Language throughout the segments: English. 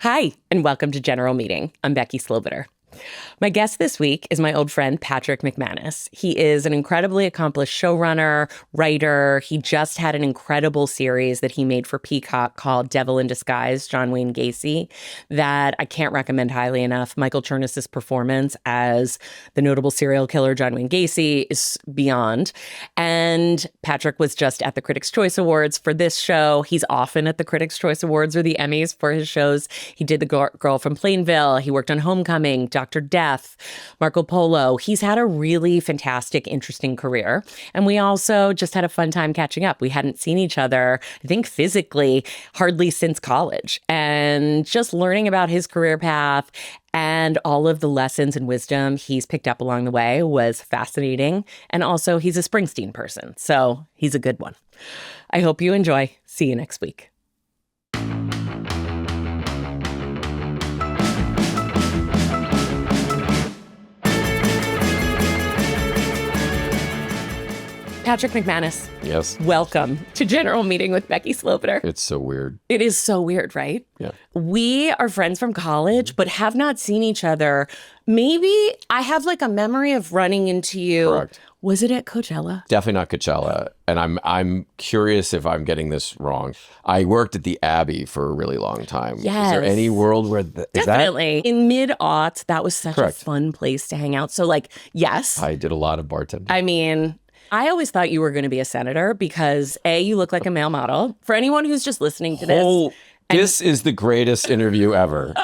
Hi, and welcome to General Meeting. I'm Becky Slobiter. My guest this week is my old friend, Patrick Macmanus. He is an incredibly accomplished showrunner, writer. He just had an incredible series that he made for Peacock called Devil in Disguise, John Wayne Gacy, that I can't recommend highly enough. Michael Chernus's performance as the notable serial killer John Wayne Gacy is beyond. And Patrick was just at the Critics' Choice Awards for this show. He's often at the Critics' Choice Awards or the Emmys for his shows. He did The Girl from Plainville. He worked on Homecoming, Dr. Death, Marco Polo. He's had a really fantastic, interesting career. And we also just had a fun time catching up. We hadn't seen each other, I think physically, hardly since college. And just learning about his career path and all of the lessons and wisdom he's picked up along the way was fascinating. And also, he's a Springsteen person, so he's a good one. I hope you enjoy. See you next week. Patrick Macmanus. Yes. Welcome to General Meeting with Becky Slobiter. It's so weird. It is so weird, right? Yeah. We are friends from college, but have not seen each other. Maybe I have like a memory of running into you. Correct. Was it at Coachella? Definitely not Coachella. And I'm curious if I'm getting this wrong. I worked at the Abbey for a really long time. Yes. Is there any world where Definitely. In mid-aughts, that was such Correct. a fun place to hang out. So like, yes. I did a lot of bartending. I mean, I always thought you were going to be a senator because A, you look like a male model. For anyone who's just listening to this. This is the greatest interview ever.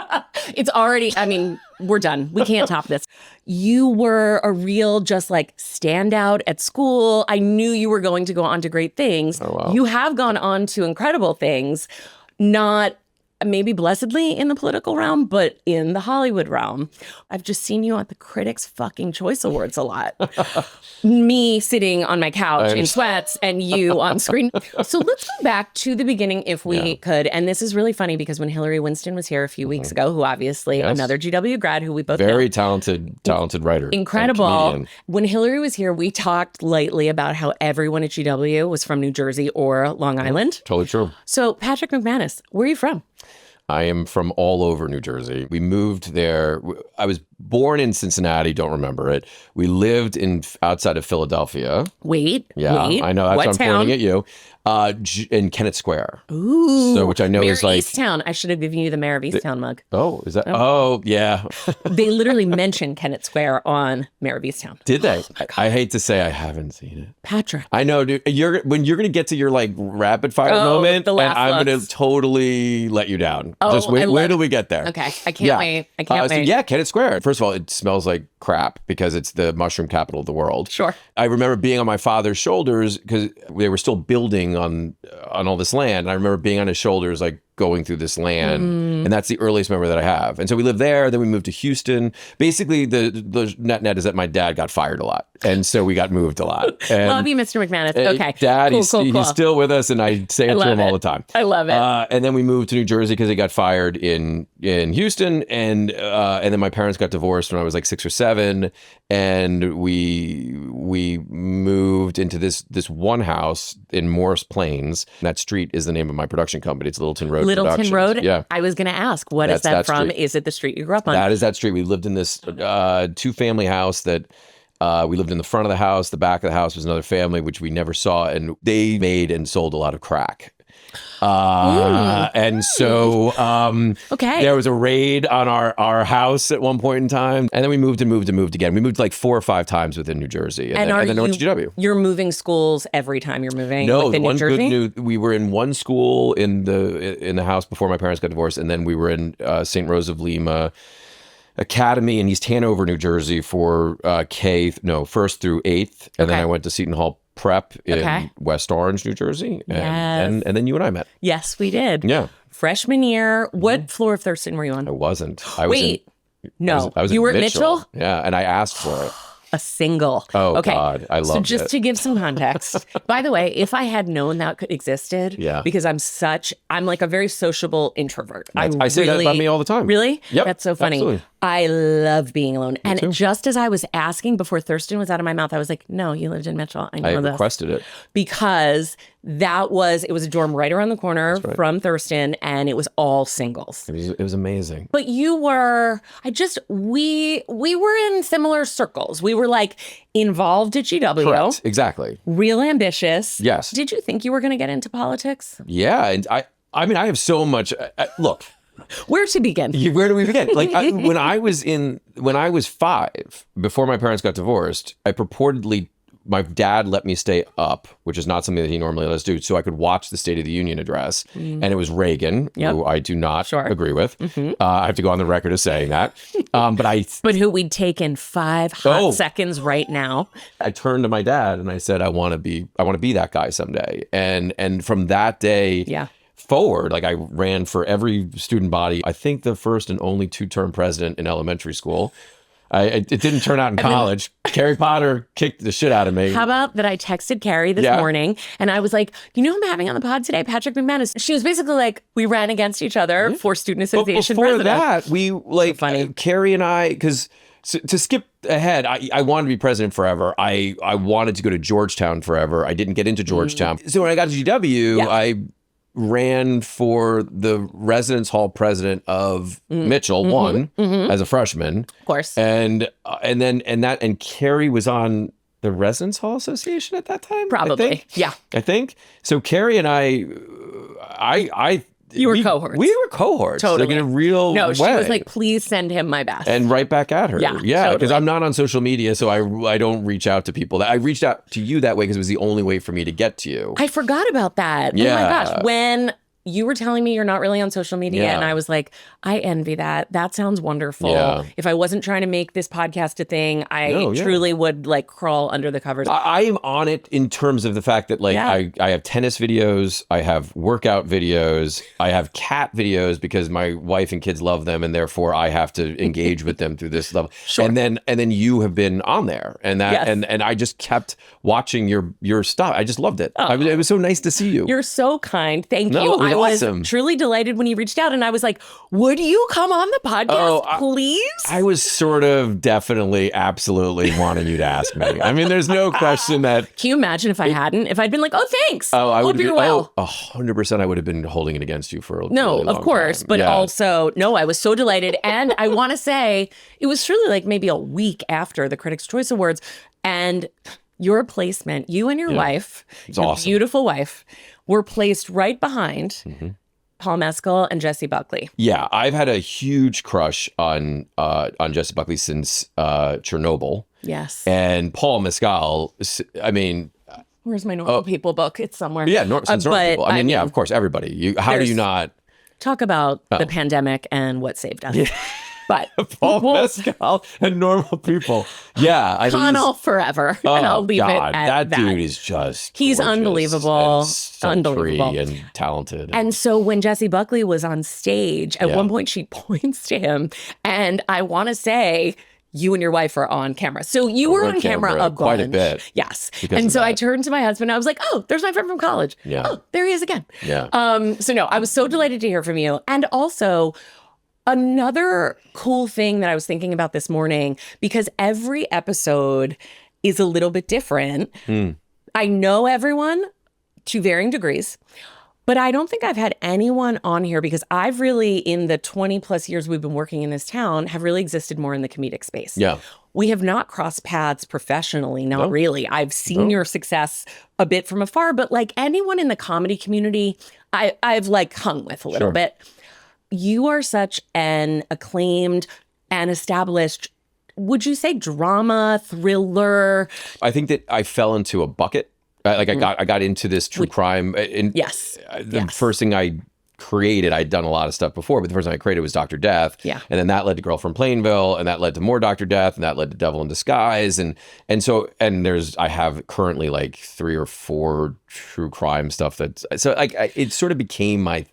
It's already, I mean, we're done. We can't top this. You were a real just like standout at school. I knew you were going to go on to great things. Oh, wow. You have gone on to incredible things, not maybe blessedly in the political realm, but in the Hollywood realm. I've just seen you at the Critics' fucking Choice Awards a lot. Me sitting on my couch in sweats and you on screen. So let's go back to the beginning if we could. And this is really funny because when Hillary Winston was here a few weeks ago, who obviously another GW grad who we both know. Very talented writer. Incredible. When Hillary was here, we talked lightly about how everyone at GW was from New Jersey or Long Island. Totally true. So Patrick Macmanus, where are you from? I am from all over New Jersey. We moved there. I was born in Cincinnati. Don't remember it. We lived outside of Philadelphia. Wait. I know. That's What why I'm town? pointing at you. In Kennett Square. Ooh. So, which I know Mayor is like Easttown. I should have given you the Mayor of Easttown mug. Oh, is that? Oh, yeah. They literally mentioned Kennett Square on Mayor of Easttown. Did they? I hate to say I haven't seen it. Patrick. I know, dude. When you're gonna get to your like rapid fire moment, the and last I'm gonna looks. totally let you down. Oh, Just wait till we get there. Okay. I can't wait. I can't wait. So yeah, Kennett Square. First of all, it smells like crap because it's the mushroom capital of the world. Sure. I remember being on my father's shoulders because they were still building on all this land. And I remember being on his shoulders, like going through this land. And that's the earliest memory that I have. And so we lived there. Then we moved to Houston. Basically, the net is that my dad got fired a lot. And so we got moved a lot. And Love you, Mr. Macmanus. Okay. Dad, Cool. he's still with us. And I say it to him all the time. I love it. And then we moved to New Jersey because he got fired in Houston. And then my parents got divorced when I was like 6 or 7. And we moved into this one house in Morris Plains. That street is the name of my production company. It's Littleton Road Littleton Road? Yeah. I was going to ask, what is that from? Street. Is it the street you grew up on? That is that street. We lived in this 2-family house that we lived in the front of the house. The back of the house was another family, which we never saw. And they made and sold a lot of crack. And so there was a raid on our house at one point in time. And then we moved again. We moved like 4 or 5 times within New Jersey. And then went to GW. You're moving schools every time you're moving No, within New Jersey? We were in one school in the house before my parents got divorced. And then we were in St. Rose of Lima Academy in East Hanover, New Jersey for first through 8th. And then I went to Seton Hall Prep in West Orange, New Jersey. And then you and I met. Yes, we did. Yeah. Freshman year. What floor of Thurston were you on? I wasn't. I was you were at Mitchell? Yeah, and I asked for it. A single. Oh, okay. God. I love it. So just to give some context, by the way, if I had known that existed, because I'm like a very sociable introvert. I say that about me all the time. Really? Yep. That's so funny. Absolutely. I love being alone. And too. just as I was asking before Thurston was out of my mouth, I was like, no, you lived in Mitchell. I know I this. requested it. Because it was a dorm right around the corner from Thurston, and it was all singles. It was amazing. But we were in similar circles. We were like involved at GW. Correct. Exactly. Real ambitious. Yes. Did you think you were going to get into politics? Yeah. And I mean, I have so much, look. Where to begin? Where do we begin? Like when I was 5, before my parents got divorced, my dad let me stay up, which is not something that he normally lets do, so I could watch the State of the Union address. And it was Reagan, who I do not agree with. I have to go on the record as saying that. But who we'd take in 5 hot seconds right now. I turned to my dad and I said, I want to be that guy someday. And from that day forward, like I ran for every student body. I think the first and only 2-term president in elementary school. It didn't turn out in college. Carrie Potter kicked the shit out of me. How about that I texted Carrie this morning and I was like, you know who I'm having on the pod today? Patrick Macmanus. She was basically like, we ran against each other for Student Association Before president. that, we like, funny. Carrie and I, because to skip ahead, I wanted to be president forever. I wanted to go to Georgetown forever. I didn't get into Georgetown. So when I got to GW, I ran for the residence hall president of Mitchell, won as a freshman, of course, and Carrie was on the residence hall association at that time, probably, I think so. Carrie and I you were cohorts. We were cohorts, totally, like in a real way. She was like, please send him my best, and right back at her. Yeah, because totally. I'm not on social media, so I don't reach out to people. I reached out to you that way because it was the only way for me to get to you. I forgot about that. Yeah. Oh my gosh, when you were telling me you're not really on social media, and I was like, I envy that. That sounds wonderful. Yeah. If I wasn't trying to make this podcast a thing, I truly would like crawl under the covers. I am on it in terms of the fact that like I have tennis videos, I have workout videos, I have cat videos because my wife and kids love them, and therefore I have to engage with them through this level. Sure. And then you have been on there, and that and I just kept watching your stuff. I just loved it. It was so nice to see you. You're so kind. Thank you. It was awesome. Truly delighted when you reached out, and I was like, would you come on the podcast, please? I was sort of definitely absolutely wanting you to ask me. I mean, there's no question that. Can you imagine if I hadn't? If I'd been like, oh, thanks. I would be well. 100% I would have been holding it against you for a no, really long of course. time. But also, no, I was so delighted. And I want to say it was truly like maybe a week after the Critics' Choice Awards, and your placement, you and your wife, your awesome. Beautiful wife, were placed right behind Paul Mescal and Jessie Buckley. Yeah, I've had a huge crush on Jessie Buckley since Chernobyl. Yes. And Paul Mescal, I mean... Where's my Normal People book? It's somewhere. Yeah, since Normal People. I mean, of course, everybody. How do you not... Talk about the pandemic and what saved us. Yeah. But Paul Mescal and Normal People. Yeah. Connell forever. And I'll leave it at that. That dude is just He's unbelievable. And unbelievable. And talented. And so when Jessie Buckley was on stage, at one point she points to him. And I want to say... you and your wife are on camera. So you were on camera a bunch. Quite a bit. Yes. And so I turned to my husband. I was like, oh, there's my friend from college. Yeah. Oh, there he is again. Yeah. So no, I was so delighted to hear from you. And also another cool thing that I was thinking about this morning, because every episode is a little bit different. I know everyone to varying degrees. But I don't think I've had anyone on here because I've really, in the 20 plus years we've been working in this town, have really existed more in the comedic space. Yeah. We have not crossed paths professionally, not really. I've seen your success a bit from afar, but like anyone in the comedy community, I've like hung with a little bit. You are such an acclaimed and established, would you say drama, thriller? I think that I fell into a bucket. Like I got into this true crime. The first thing I created, I'd done a lot of stuff before, but the first thing I created was Dr. Death. Yeah. And then that led to Girl from Plainville, and that led to more Dr. Death, and that led to Devil in Disguise. And I have currently like 3 or 4 true crime stuff it sort of became my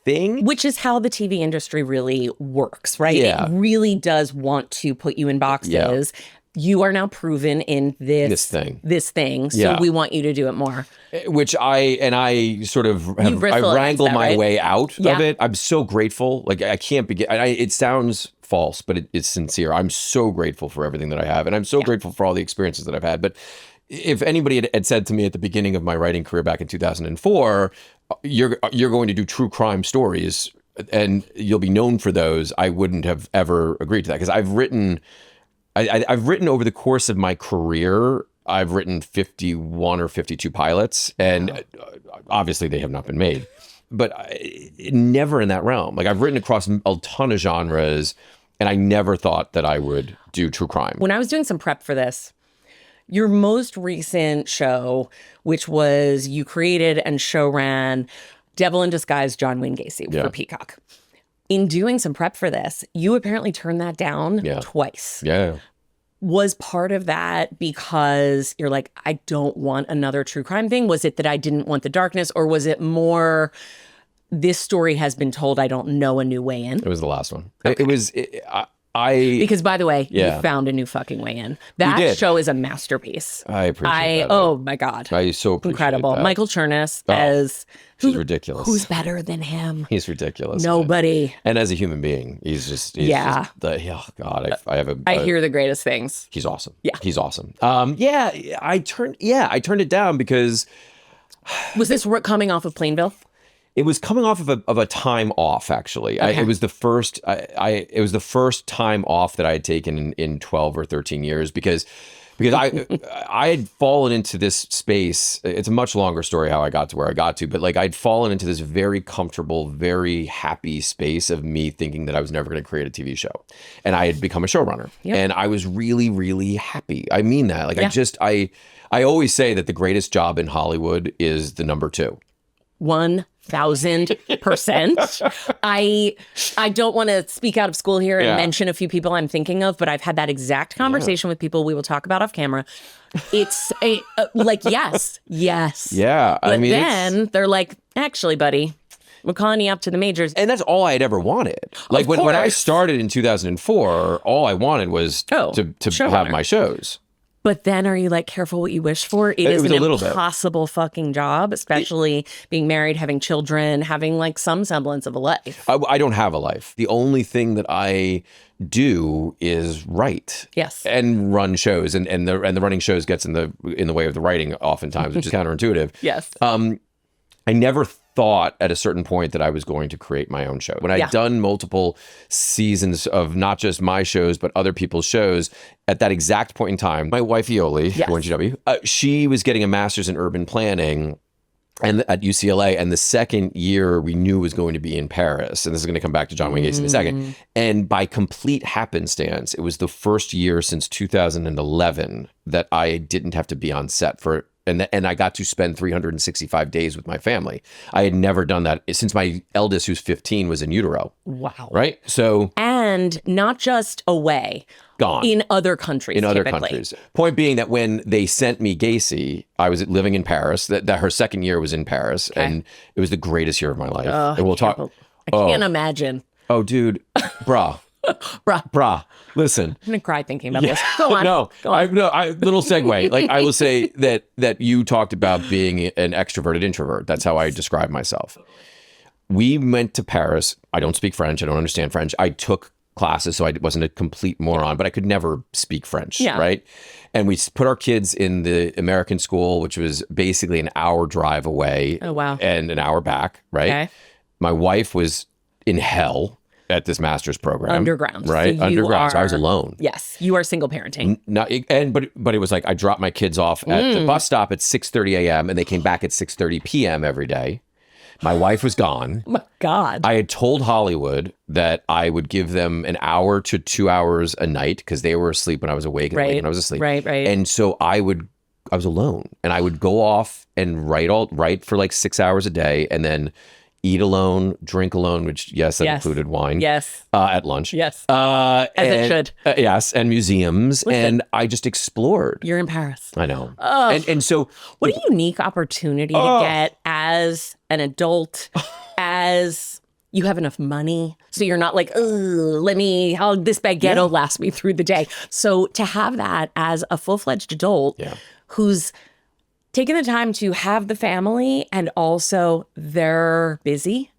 thing. Which is how the TV industry really works, right? Yeah. It really does want to put you in boxes. Yeah. You are now proven in this thing. So we want you to do it more. Which I wrangle my way out of it. I'm so grateful. Like I can't begin. It sounds false, but it's sincere. I'm so grateful for everything that I have, and I'm so grateful for all the experiences that I've had. But if anybody had said to me at the beginning of my writing career back in 2004, you're going to do true crime stories and you'll be known for those, I wouldn't have ever agreed to that, because I've written over the course of my career, I've written 51 or 52 pilots, and obviously they have not been made, but never in that realm. Like, I've written across a ton of genres, and I never thought that I would do true crime. When I was doing some prep for this, your most recent show, which was you created and show ran Devil in Disguise, John Wayne Gacy for Peacock. In doing some prep for this, you apparently turned that down twice. Yeah. Was part of that because you're like, I don't want another true crime thing? Was it that I didn't want the darkness, or was it more, this story has been told, I don't know a new way in? It was the last one. Okay. It was... Because, by the way, you found a new fucking way in. That show is a masterpiece. I appreciate that. Oh, my God. I so appreciate Incredible. that. Michael Chernus as... He's ridiculous. Who's better than him? He's ridiculous. Nobody. And as a human being, he's just... Yeah. Oh, God. I hear the greatest things. He's awesome. Yeah. He's awesome. I turned it down because... Was this coming off of Plainville? It was coming off of a time off, actually. Okay. It was the first time off that I had taken in 12 or 13 years because I had fallen into this space. It's a much longer story how I got to where I got to, but like, I'd fallen into this very comfortable, very happy space of me thinking that I was never going to create a TV show. And I had become a showrunner. Yep. And I was really, really happy. I mean that. Like, I always say that the greatest job in Hollywood is the number 2. 1,000%. I don't want to speak out of school here and mention a few people I'm thinking of, but I've had that exact conversation with people we will talk about off camera. It's like, yes. Yeah. But then they're like, actually, buddy, we're calling you up to the majors. And that's all I had ever wanted. Like, when I started in 2004, all I wanted was to have my shows. But then are you like, careful what you wish for? It is an impossible fucking job, especially being married, having children, having like some semblance of a life. I don't have a life. The only thing that I do is write. Yes. And run shows. And the running shows gets in the way of the writing oftentimes, which is counterintuitive. Yes. I never thought at a certain point that I was going to create my own show. When I'd done multiple seasons of not just my shows, but other people's shows, at that exact point in time, my wife, Yoli, GW, she was getting a master's in urban planning and at UCLA. And the second year we knew was going to be in Paris. And this is going to come back to John Wayne Gacy in a second. And by complete happenstance, it was the first year since 2011 that I didn't have to be on set for and I got to spend 365 days with my family. I had never done that since my eldest, who's 15, was in utero. Wow. Right? So... And not just away. Gone. In other countries, countries. Point being that when they sent me Gacy, I was living in Paris. That her second year was in Paris. Okay. And it was the greatest year of my life. And we'll talk... I can't imagine. Oh, dude. Brah. Brah, listen. I'm gonna cry thinking about this. Go on. Little segue. Like, I will say that you talked about being an extroverted introvert. That's how I describe myself. We went to Paris. I don't speak French. I don't understand French. I took classes, so I wasn't a complete moron, but I could never speak French, right? And we put our kids in the American school, which was basically an hour drive away. Oh, wow. And an hour back, right? Okay. My wife was in hell at this master's program. Underground. Right? So underground. So I was alone. Yes. You are single parenting. But it was like I dropped my kids off at the bus stop at 6:30 a.m. and they came back at 6:30 p.m. every day. My wife was gone. Oh my God. I had told Hollywood that I would give them an hour to 2 hours a night because they were asleep when I was awake and awake when I was asleep. Right. And so I was alone and I would go off and write for like 6 hours a day and then eat alone, drink alone, which, that included wine. Yes. At lunch. Yes. As it should. Yes. And museums. Listen, and I just explored. You're in Paris. I know. And so. What a unique opportunity to get as an adult, as you have enough money. So you're not like, how this baguette will last me through the day. So to have that as a full-fledged adult who's taking the time to have the family and also they're busy.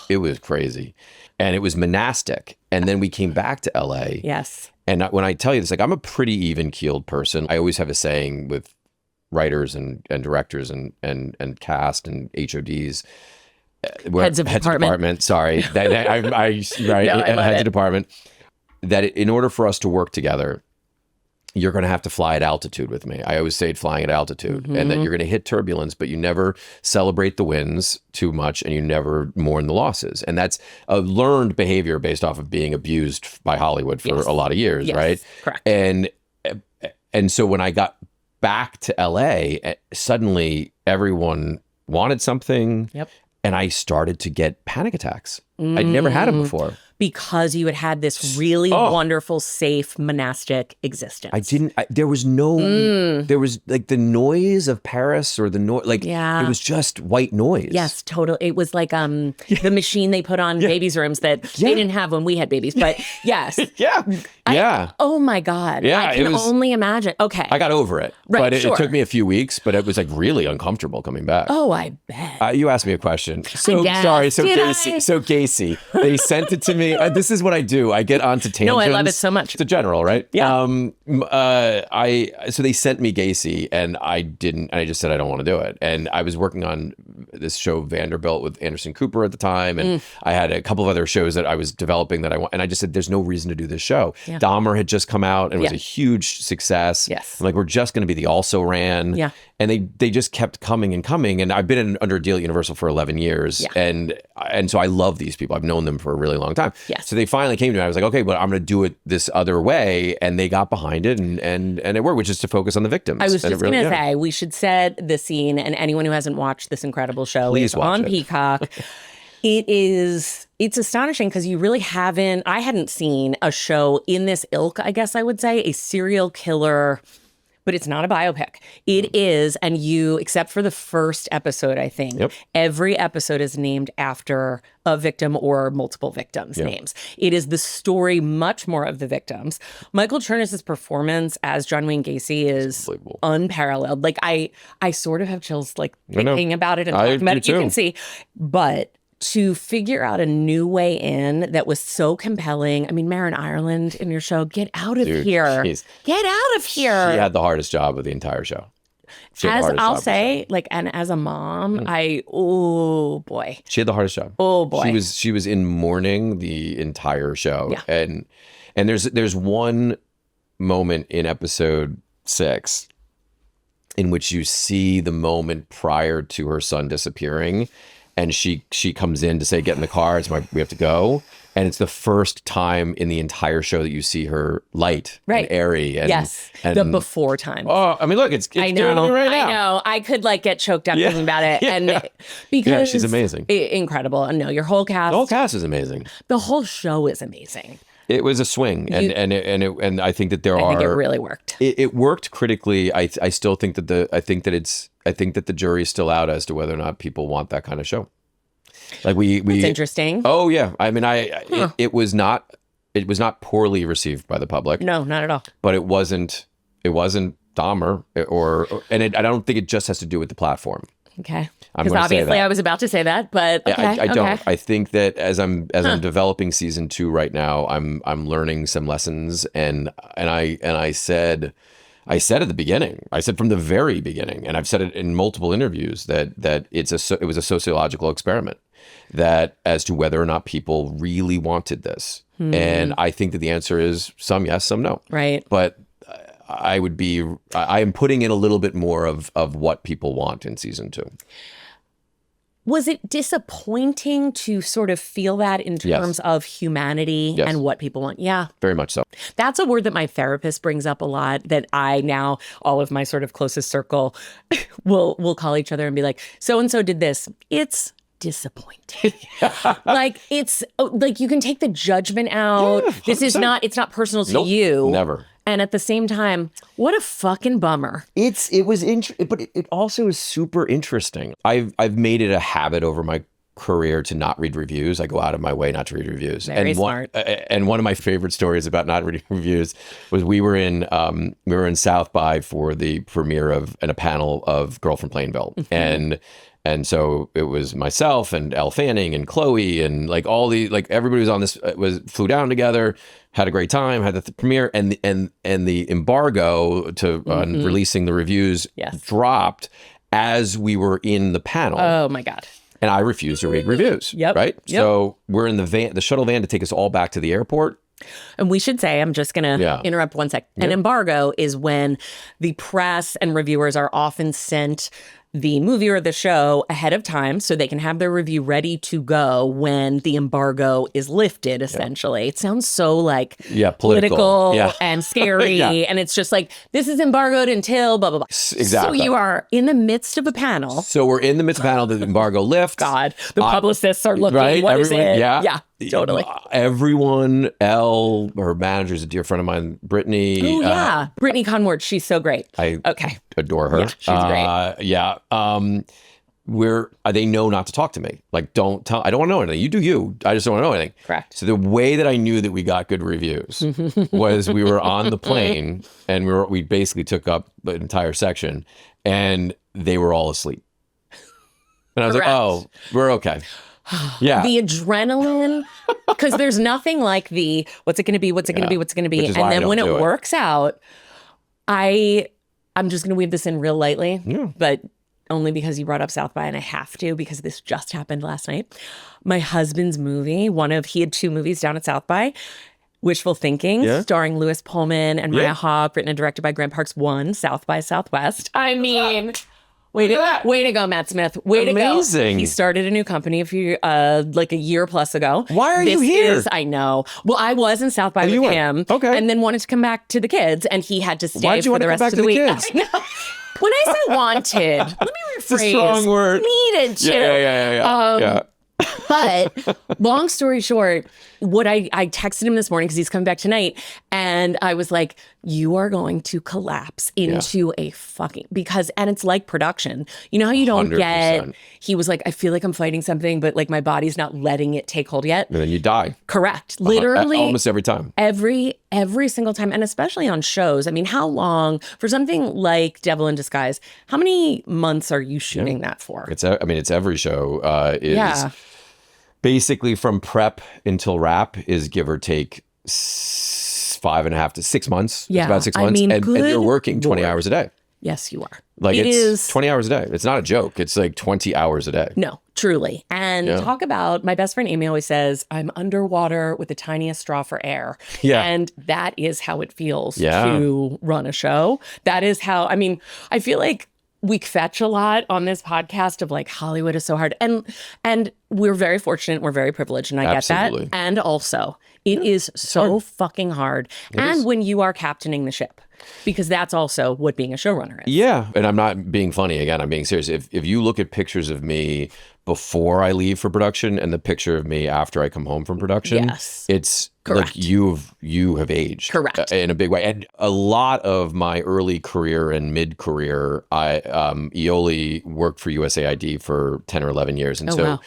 It was crazy. and it was monastic. And then we came back to LA. Yes. And when I tell you this, like, I'm a pretty even-keeled person. I always have a saying with writers and directors and cast and HODs. Heads of department. Sorry. Right. No, Heads of department. That in order for us to work together, you're going to have to fly at altitude with me. I always say flying at altitude, and that you're going to hit turbulence, but you never celebrate the wins too much, and you never mourn the losses. And that's a learned behavior based off of being abused by Hollywood for a lot of years, right? Correct. And so when I got back to LA, suddenly everyone wanted something, and I started to get panic attacks. I'd never had them before. Because you had this really wonderful, safe, monastic existence. There was like the noise of Paris or the noise, like it was just white noise. Yes, totally. It was like the machine they put on babies' rooms that they didn't have when we had babies, but yes. Oh my God. Yeah, I can only imagine. Okay. I got over it, right, but it took me a few weeks, but it was like really uncomfortable coming back. Oh, I bet. You asked me a question. So sorry. So Gacy, they sent it to me. This is what I do. I get onto tangents. No, I love it so much. It's a general, right? Yeah. So they sent me Gacy, and I just said I don't want to do it. And I was working on this show Vanderbilt with Anderson Cooper at the time, and I had a couple of other shows that I was developing and I just said there's no reason to do this show. Yeah. Dahmer had just come out and was a huge success. Yes. I'm like, we're just going to be the also ran. Yeah. And they just kept coming and coming. And I've been under a deal at Universal for 11 years. Yeah. And so I love these people. I've known them for a really long time. Yes. So they finally came to me. I was like, okay, but I'm going to do it this other way. And they got behind it and it worked, which is to focus on the victims. I was just going to say, we should set the scene. And anyone who hasn't watched this incredible show is on Peacock. It's astonishing because I hadn't seen a show in this ilk, I guess I would say, a serial killer. But it's not a biopic. It is, and except for the first episode, I think, every episode is named after a victim or multiple victims' names. It is the story much more of the victims. Michael Chernus's performance as John Wayne Gacy is unparalleled. Like, I sort of have chills, like, thinking about it and talking about it. You can see. But to figure out a new way in that was so compelling. I mean, Marin Ireland in your show, get out of here. Get out of here. She had the hardest job of the entire show. As I'll say, like, and as a mom, oh boy. She had the hardest job. Oh boy. She was in mourning the entire show. Yeah. And there's one moment in episode 6 in which you see the moment prior to her son disappearing. And she comes in to say, get in the car. We have to go. And it's the first time in the entire show that you see her light and airy. And, the before time. Oh, I mean, look, it's doing it right now. I know. I could like get choked up thinking about it. And because she's amazing. Incredible. And no, your whole cast. The whole cast is amazing. The whole show is amazing. It was a swing, and I think that I think it really worked. It worked critically. I still think that the jury's still out as to whether or not people want that kind of show. Like That's interesting. Oh yeah, I mean, it was not poorly received by the public. No, not at all. But it wasn't Dahmer I don't think it just has to do with the platform. Okay. Because obviously I was about to say that, but okay, I don't. I think that as I'm developing season 2 right now, I'm learning some lessons, and I said at the beginning, I said from the very beginning, and I've said it in multiple interviews that it was a sociological experiment, that as to whether or not people really wanted this, and I think that the answer is some yes, some no. Right. But I am putting in a little bit more of what people want in season 2. Was it disappointing to sort of feel that in terms of humanity and what people want? Yeah. Very much so. That's a word that my therapist brings up a lot, that I now, all of my sort of closest circle will call each other and be like, so-and-so did this. It's disappointing. Like, it's like you can take the judgment out. Yeah, it's not personal to you. Never. And at the same time, what a fucking bummer. But it also is super interesting. I've made it a habit over my career to not read reviews. I go out of my way not to read reviews. Very smart. And one of my favorite stories about not reading reviews was we were in South by for the premiere of a panel of Girl from Plainville, And so it was myself and Elle Fanning and Chloe and like all the, like everybody was on this, flew down together, had a great time, had the premiere, and the embargo to releasing the reviews dropped as we were in the panel. Oh my God. And I refused to read reviews. Yep. Right. Yep. So we're in the shuttle van to take us all back to the airport. And we should say, I'm just going to interrupt one sec. An embargo is when the press and reviewers are often sent the movie or the show ahead of time so they can have their review ready to go when the embargo is lifted, essentially. It sounds so like political and scary. And it's just like, this is embargoed until blah, blah, blah. Exactly. So you are in the midst of a panel. So we're in the midst of a panel, the embargo lifts. God, the publicists are looking, right? What is it? Yeah. Totally. Everyone, Elle, her manager is a dear friend of mine, Brittany. Oh, yeah. Brittany Conward. She's so great. I adore her. Yeah, she's great. They know not to talk to me. Like, don't tell, I don't want to know anything. You do you. I just don't want to know anything. Correct. So the way that I knew that we got good reviews was we were on the plane and we basically took up the entire section and they were all asleep. And I was like, oh, we're okay. Yeah. The adrenaline, because there's nothing like the what's it going to be, what's it going to be, what's it going to be. And then when it works out, I'm just going to weave this in real lightly, but only because you brought up South by and I have to, because this just happened last night. My husband's movie, he had 2 movies down at South by, Wishful Thinking, starring Louis Pullman and Maya Hawke, written and directed by Grant Parks, won South by Southwest. I mean... Way to go, Matt Smith. Way to go. Amazing. He started a new company like a year plus ago. Why are you here? I know. Well, I was in South by with him. Okay. And then wanted to come back to the kids, and he had to stay for the rest of the week. Kids? When I say wanted, let me rephrase. It's a strong word. Needed to. Yeah. But long story short, I texted him this morning because he's coming back tonight. And I was like, you are going to collapse into a fucking, and it's like production. You know how you don't 100%. He was like, I feel like I'm fighting something, but like my body's not letting it take hold yet. And then you die. Correct. Literally. Almost every time. Every single time. And especially on shows. I mean, how long, for something like Devil in Disguise, how many months are you shooting that for? It's every show basically from prep until wrap is give or take 5.5 to 6 months. Yeah. It's about 6 months. mean, and you're working 20 hours a day. Yes, you are. Like it's 20 hours a day. It's not a joke. It's like 20 hours a day. No, truly. And talk about, my best friend Amy always says, I'm underwater with the tiniest straw for air. Yeah. And that is how it feels to run a show. That is how, I mean, I feel like we fetch a lot on this podcast of like Hollywood is so hard. And we're very fortunate. We're very privileged. And I get that. And also it is so fucking hard. And when you are captaining the ship, because that's also what being a showrunner is. Yeah. And I'm not being funny. Again, I'm being serious. If you look at pictures of me before I leave for production and the picture of me after I come home from production, it's correct. Like you have aged. Correct. In a big way. And a lot of my early career and mid-career, Ioli worked for USAID for 10 or 11 years. And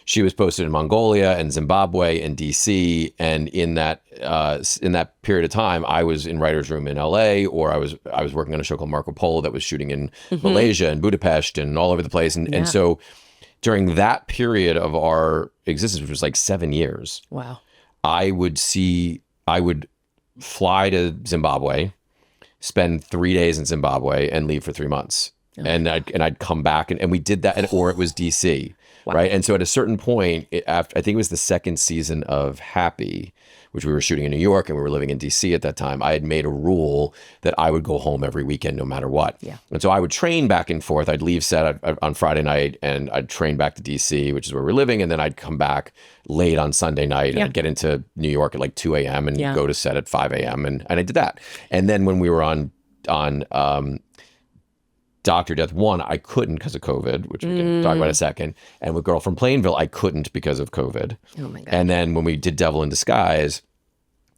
she was posted in Mongolia and Zimbabwe and DC. And in that period of time, I was in writer's room in LA, or I was working on a show called Marco Polo that was shooting in Malaysia and Budapest and all over the place. And so during that period of our existence, which was like 7 years, I would fly to Zimbabwe, spend 3 days in Zimbabwe, and leave for 3 months. And I'd come back, and we did that, or it was DC. Right. And so at a certain point, I think it was the second season of Happy, which we were shooting in New York and we were living in DC at that time, I had made a rule that I would go home every weekend no matter what. Yeah. And so I would train back and forth. I'd leave set on Friday night and I'd train back to DC, which is where we're living. And then I'd come back late on Sunday night and I'd get into New York at like 2 a.m. and go to set at 5 a.m. And I did that. And then when we were on Dr. Death 1, I couldn't because of COVID, which we can talk about in a second. And with Girl from Plainville, I couldn't because of COVID. Oh my God. And then when we did Devil in Disguise,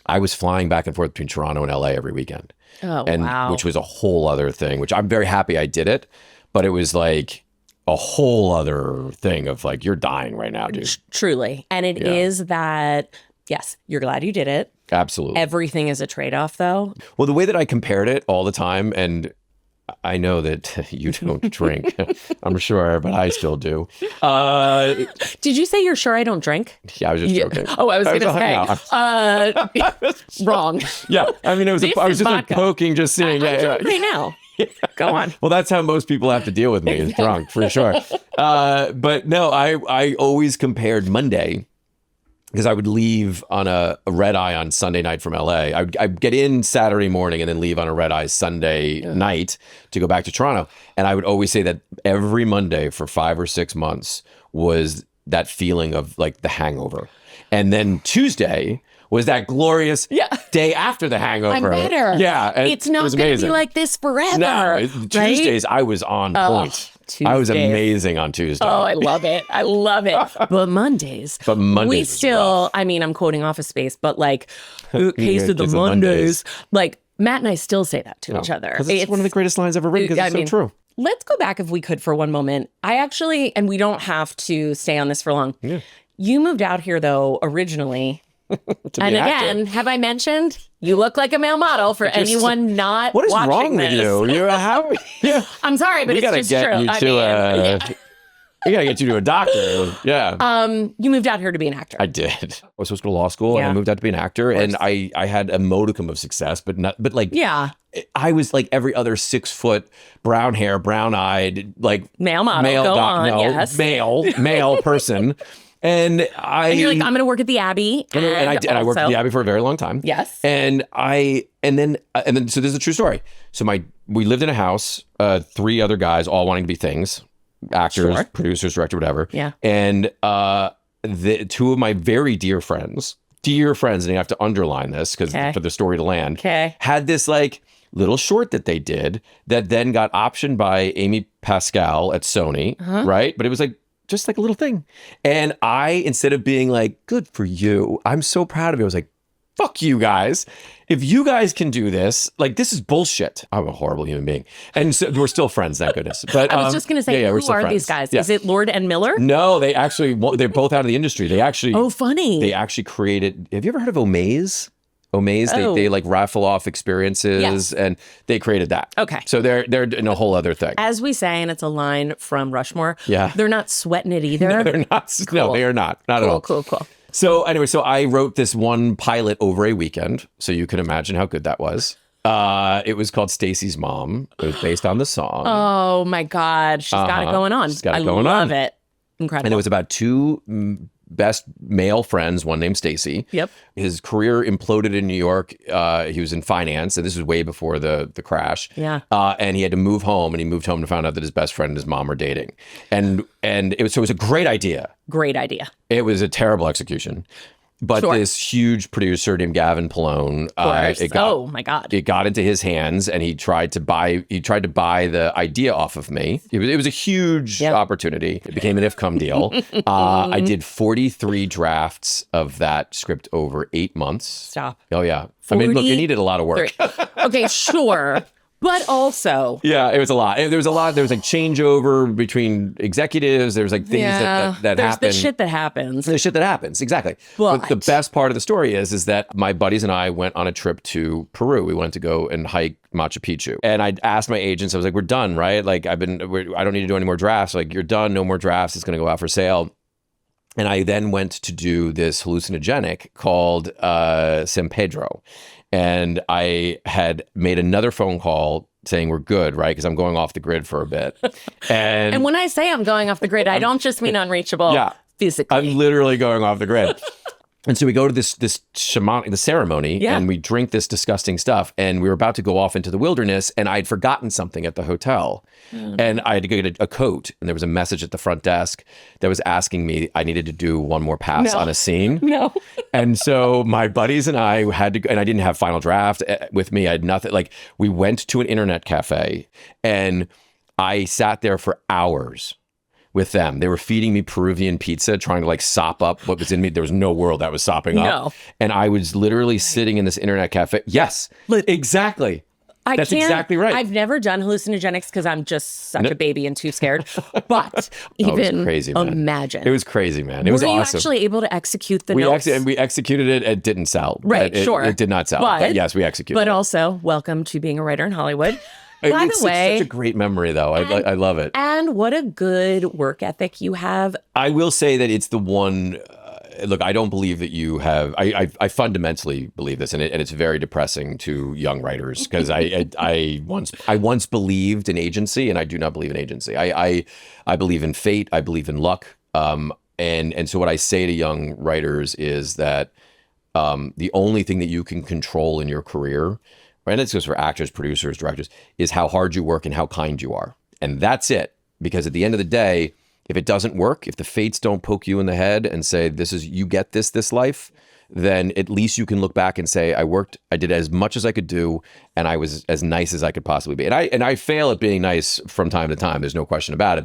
I was flying back and forth between Toronto and LA every weekend. Oh, wow. Which was a whole other thing, which I'm very happy I did it. But it was like a whole other thing of like, you're dying right now, dude. Truly. And it is that, yes, you're glad you did it. Absolutely. Everything is a trade-off though. Well, the way that I compared it all the time, and I know that you don't drink, I'm sure, but I still do. Did you say you're sure I don't drink? Yeah, I was just joking. Oh, I was going to say. Wrong. Yeah, I mean, I was just like poking, just saying. I'm drunk right now. Go on. Well, that's how most people have to deal with me, is drunk, for sure. But no, I always compared Monday, because I would leave on a red eye on Sunday night from LA. I'd get in Saturday morning and then leave on a red eye Sunday night to go back to Toronto. And I would always say that every Monday for 5 or 6 months was that feeling of like the hangover. And then Tuesday was that glorious day after the hangover. I'm better. Yeah. It's not going to be like this forever. No, Tuesdays I was on point. I was amazing on Tuesday. Oh, I love it. I love it. But Mondays. We still, I mean, I'm quoting Office Space, but like, case of the Mondays. Like, Matt and I still say that to each other. Because it's one of the greatest lines ever written, because it's so true. Let's go back, if we could, for one moment. I actually, and we don't have to stay on this for long. Yeah. You moved out here, though, originally. And again, have I mentioned you look like a male model for anyone not watching this? What is wrong with you? I'm sorry, but it's just true. We gotta get you to a doctor. Yeah. You moved out here to be an actor. I did. I was supposed to go to law school, and I moved out to be an actor, and I had a modicum of success, but I was like every other 6 foot, brown hair, brown eyed, like male model. Male person. And you're like, I'm going to work at the Abbey. And I worked at the Abbey for a very long time. Yes. And then so this is a true story. So we lived in a house, 3 other guys, all wanting to be things, actors, producers, director, whatever. Yeah. And the 2 of my very dear friends, and you have to underline this because for the story to land, had this like little short that they did that then got optioned by Amy Pascal at Sony, right? But it was like, just like a little thing. And I, instead of being like, good for you, I'm so proud of you, I was like, fuck you guys. If you guys can do this, like, this is bullshit. I'm a horrible human being. And so we're still friends, thank goodness. But I was just going to say, who are friends. These guys? Yeah. Is it Lord and Miller? No, they're both out of the industry. They actually... Oh, funny. They actually created... Have you ever heard of Omaze? Omaze, they like raffle off experiences, and they created that. Okay. So they're in a whole other thing. As we say, and it's a line from Rushmore, yeah, they're not sweating it either. No, they're not. Cool. No, they are not. Not at all. Cool. So anyway, I wrote this one pilot over a weekend, so you can imagine how good that was. It was called Stacy's Mom. It was based on the song. Oh my God. She's got it going on. I love it. Incredible. And it was about 2 best male friends, one named Stacy. Yep. His career imploded in New York. He was in finance, and this was way before the crash. Yeah. And he had to move home, and he moved home to find out that his best friend and his mom were dating. And it was a great idea. Great idea. It was a terrible execution. But this huge producer named Gavin Pallone, oh my God, it got into his hands, and he tried to buy the idea off of me. It was a huge opportunity. It became an if-come deal. I did 43 drafts of that script over 8 months. Stop. Oh yeah. I mean, look, it needed a lot of work. Okay, sure. But also... Yeah, it was a lot. There was like changeover between executives. There's like things that happen. There's the shit that happens. The shit that happens, exactly. But the best part of the story is that my buddies and I went on a trip to Peru. We went to go and hike Machu Picchu. And I asked my agents, I was like, we're done, right? Like, I don't need to do any more drafts. Like, you're done, no more drafts. It's going to go out for sale. And I then went to do this hallucinogenic called San Pedro. And I had made another phone call saying we're good, right? Because I'm going off the grid for a bit. And when I say I'm going off the grid, I don't just mean unreachable physically. I'm literally going off the grid. And so we go to this shamanic, the ceremony, and we drink this disgusting stuff. And we were about to go off into the wilderness, and I'd forgotten something at the hotel. And I had to go get a coat, and there was a message at the front desk that was asking me I needed to do one more pass on a scene. No. And so my buddies and I had to go, and I didn't have final draft with me. I had nothing. Like, we went to an internet cafe, and I sat there for hours with them. They were feeding me Peruvian pizza, trying to like sop up what was in me. There was no world that was sopping up. And I was literally sitting in this internet cafe. Yes, exactly. That's exactly right. I've never done hallucinogenics because I'm just such a baby and too scared. But even crazy, imagine. It was crazy, man. It was awesome. Were you actually able to execute the notes? We executed it. It didn't sell. Right, It did not sell. But yes, we executed it. But also, welcome to being a writer in Hollywood. By the It's way, such a great memory, though. I love it. and what a good work ethic you have. I will say that it's the one. Look, I don't believe that you have. I fundamentally believe this, and it's very depressing to young writers because I once believed in agency, and I do not believe in agency. I believe in fate. I believe in luck. And so what I say to young writers is that the only thing that you can control in your career, and this goes for actors, producers, directors, is how hard you work and how kind you are, and that's it. Because at the end of the day, if it doesn't work, if the fates don't poke you in the head and say, this is, you get this life, then at least you can look back and say, I did as much as I could do, and I was as nice as I could possibly be. And I fail at being nice from time to time. There's no question about it.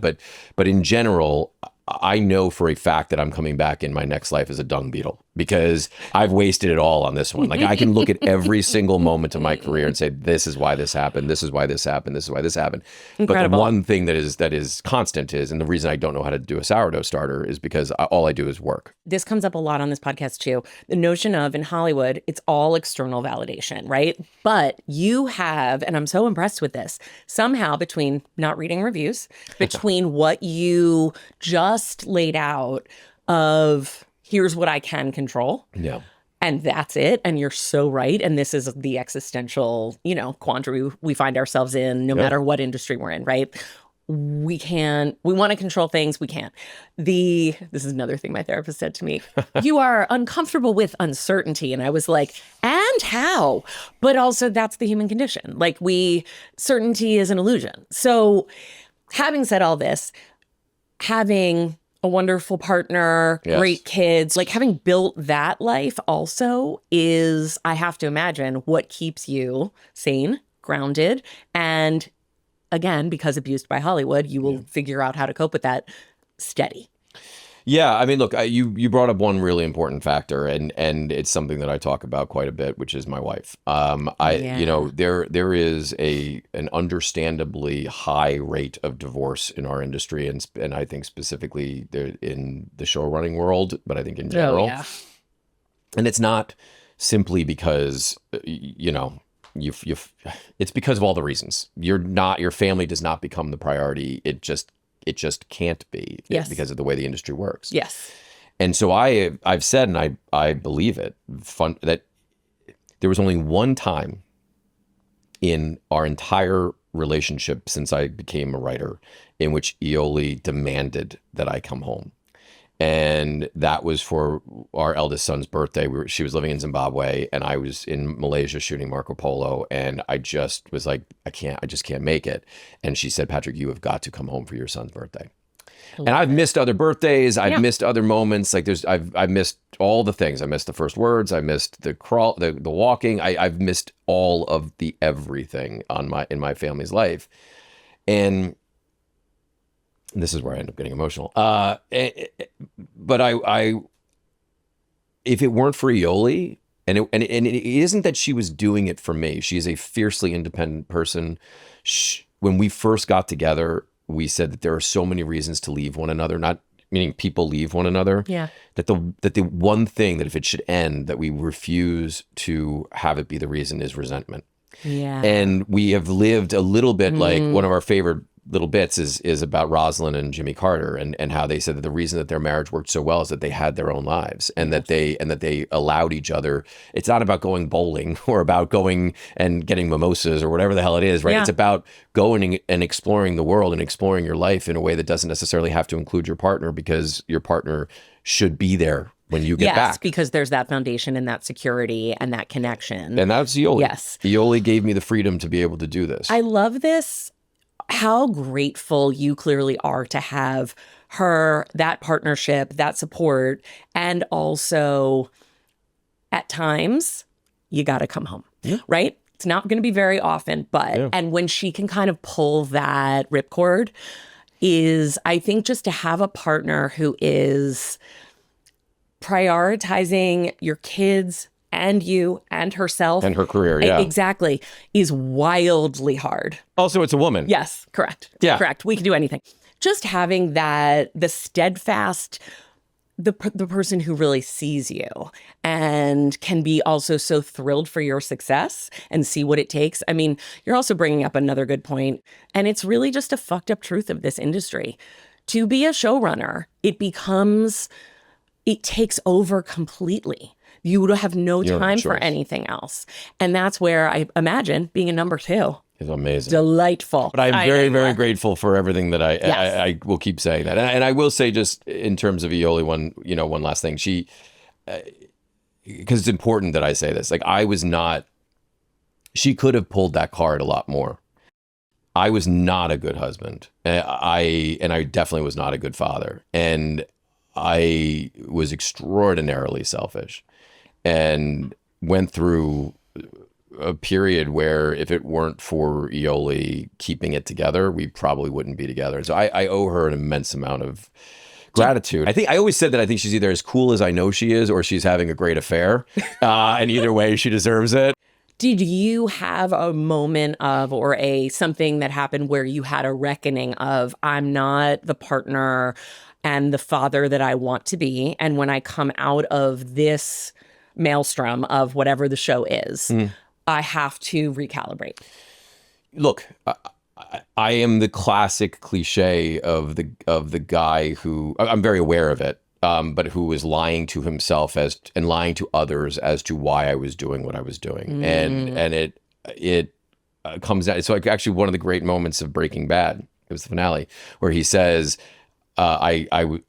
But in general, I know for a fact that I'm coming back in my next life as a dung beetle because I've wasted it all on this one. Like I can look at every single moment of my career and say, this is why this happened. This is why this happened. This is why this happened. Incredible. But the one thing that is constant is, and the reason I don't know how to do a sourdough starter is because all I do is work. This comes up a lot on this podcast too. The notion of in Hollywood, it's all external validation, right? But you have, and I'm so impressed with this, somehow between not reading reviews, between what you just laid out of here's what I can control. Yeah. And that's it. And you're so right. And this is the existential, quandary we find ourselves in no matter what industry we're in, right? We want to control things. We can't. This is another thing my therapist said to me. You are uncomfortable with uncertainty. And I was like, and how? But also that's the human condition. Like certainty is an illusion. So having said all this, having a wonderful partner, great kids, like having built that life also is, I have to imagine, what keeps you sane, grounded, and again, because abused by Hollywood, you will figure out how to cope with that steady. Yeah, I mean, look, you brought up one really important factor, and it's something that I talk about quite a bit, which is my wife. There is an understandably high rate of divorce in our industry, and I think specifically in the show running world, but I think in general. And it's not simply because it's because of all the reasons. Your family does not become the priority. It just can't be because of the way the industry works. Yes. And so I've said, and I believe it, that there was only one time in our entire relationship since I became a writer in which Ioli demanded that I come home. And that was for our eldest son's birthday. She was living in Zimbabwe, and I was in Malaysia shooting Marco Polo. And I just was like, I just can't make it. And she said, Patrick, you have got to come home for your son's birthday. And I've missed other birthdays. I've missed other moments. Like I've missed all the things. I missed the first words. I missed the crawl, the walking. I've missed all of the everything in my family's life. And this is where I end up getting emotional. But if it weren't for Ioli, and it isn't that she was doing it for me. She is a fiercely independent person. When we first got together, we said that there are so many reasons to leave one another, not meaning people leave one another. Yeah. That the one thing that if it should end, that we refuse to have it be the reason is resentment. Yeah. And we have lived a little bit like one of our favorite little bits is about Rosalind and Jimmy Carter and how they said that the reason that their marriage worked so well is that they had their own lives and that they allowed each other. It's not about going bowling or about going and getting mimosas or whatever the hell it is, right? Yeah. It's about going and exploring the world and exploring your life in a way that doesn't necessarily have to include your partner, because your partner should be there when you get back. Yes, because there's that foundation and that security and that connection. And that's Ioli. Yes. Ioli gave me the freedom to be able to do this. I love this. How grateful you clearly are to have her, that partnership, that support, and also at times you got to come home, right? It's not going to be very often, but, and when she can kind of pull that ripcord is, I think, just to have a partner who is prioritizing your kids and you and herself. And her career, yeah. Exactly. Is wildly hard. Also, it's a woman. Yes, correct. Yeah. Correct. We can do anything. Just having the steadfast the person who really sees you and can be also so thrilled for your success and see what it takes. I mean, you're also bringing up another good point, and it's really just a fucked up truth of this industry. To be a showrunner, it takes over completely. You would have no time for anything else. And that's where I imagine being a number two is amazing. Delightful. But I'm very, very grateful for everything that I will keep saying that. And I will say, just in terms of Iole, one last thing. She, because it's important that I say this, like, she could have pulled that card a lot more. I was not a good husband. I definitely was not a good father. And I was extraordinarily selfish and went through a period where if it weren't for Iole keeping it together, we probably wouldn't be together. So I owe her an immense amount of gratitude. I always said that I think she's either as cool as I know she is, or she's having a great affair. And either way, she deserves it. Did you have a moment of, or something that happened where you had a reckoning of, I'm not the partner and the father that I want to be, and when I come out of this maelstrom of whatever the show is, I have to recalibrate? Look, I am the classic cliche of the guy who, I'm very aware of it, but who was lying to himself and lying to others as to why I was doing what I was doing, and it comes out. So, like, actually, one of the great moments of Breaking Bad, it was the finale, where he says, I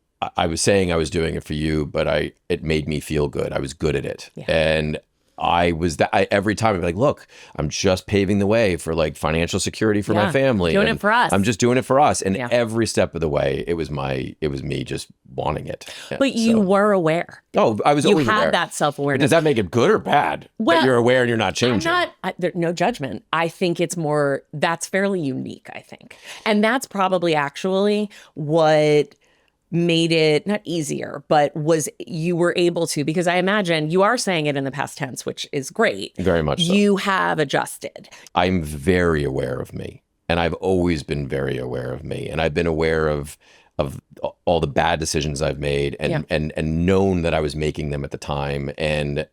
was saying I was doing it for you, but it made me feel good. I was good at it. Yeah. And every time I'd be like, look, I'm just paving the way for like financial security for my family. Doing it for us. I'm just doing it for us. And every step of the way, it was me just wanting it. But you were aware. Oh, I was always aware. You had that self-awareness. Does that make it good or bad? Well, that you're aware and you're not changing? There's no judgment. I think it's more, that's fairly unique, I think. And that's probably actually what made it not easier, but you were able to, because I imagine you are saying it in the past tense, which is great. Very much so. You have adjusted. I'm very aware of me, and I've always been very aware of me, and I've been aware of all the bad decisions I've made, and known that I was making them at the time, and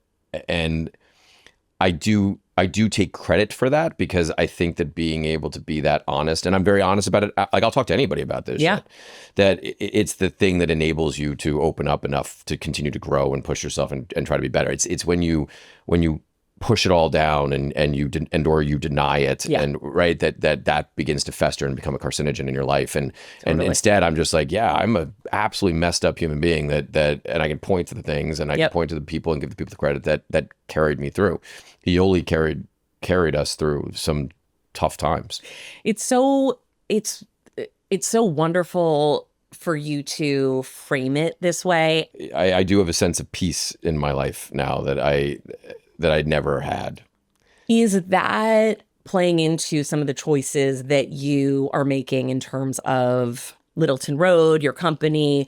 I do take credit for that, because I think that being able to be that honest, and I'm very honest about it, like I'll talk to anybody about this shit, that it's the thing that enables you to open up enough to continue to grow and push yourself and try to be better. It's when you push it all down and you deny it, and right, that begins to fester and become a carcinogen in your life, and instead I'm just like, I'm a absolutely messed up human being that and I can point to the things, and I can point to the people and give the people the credit that carried me through. Iole carried us through some tough times. It's so wonderful for you to frame it this way. I do have a sense of peace in my life now that I'd never had. Is that playing into some of the choices that you are making in terms of Littleton Road, your company?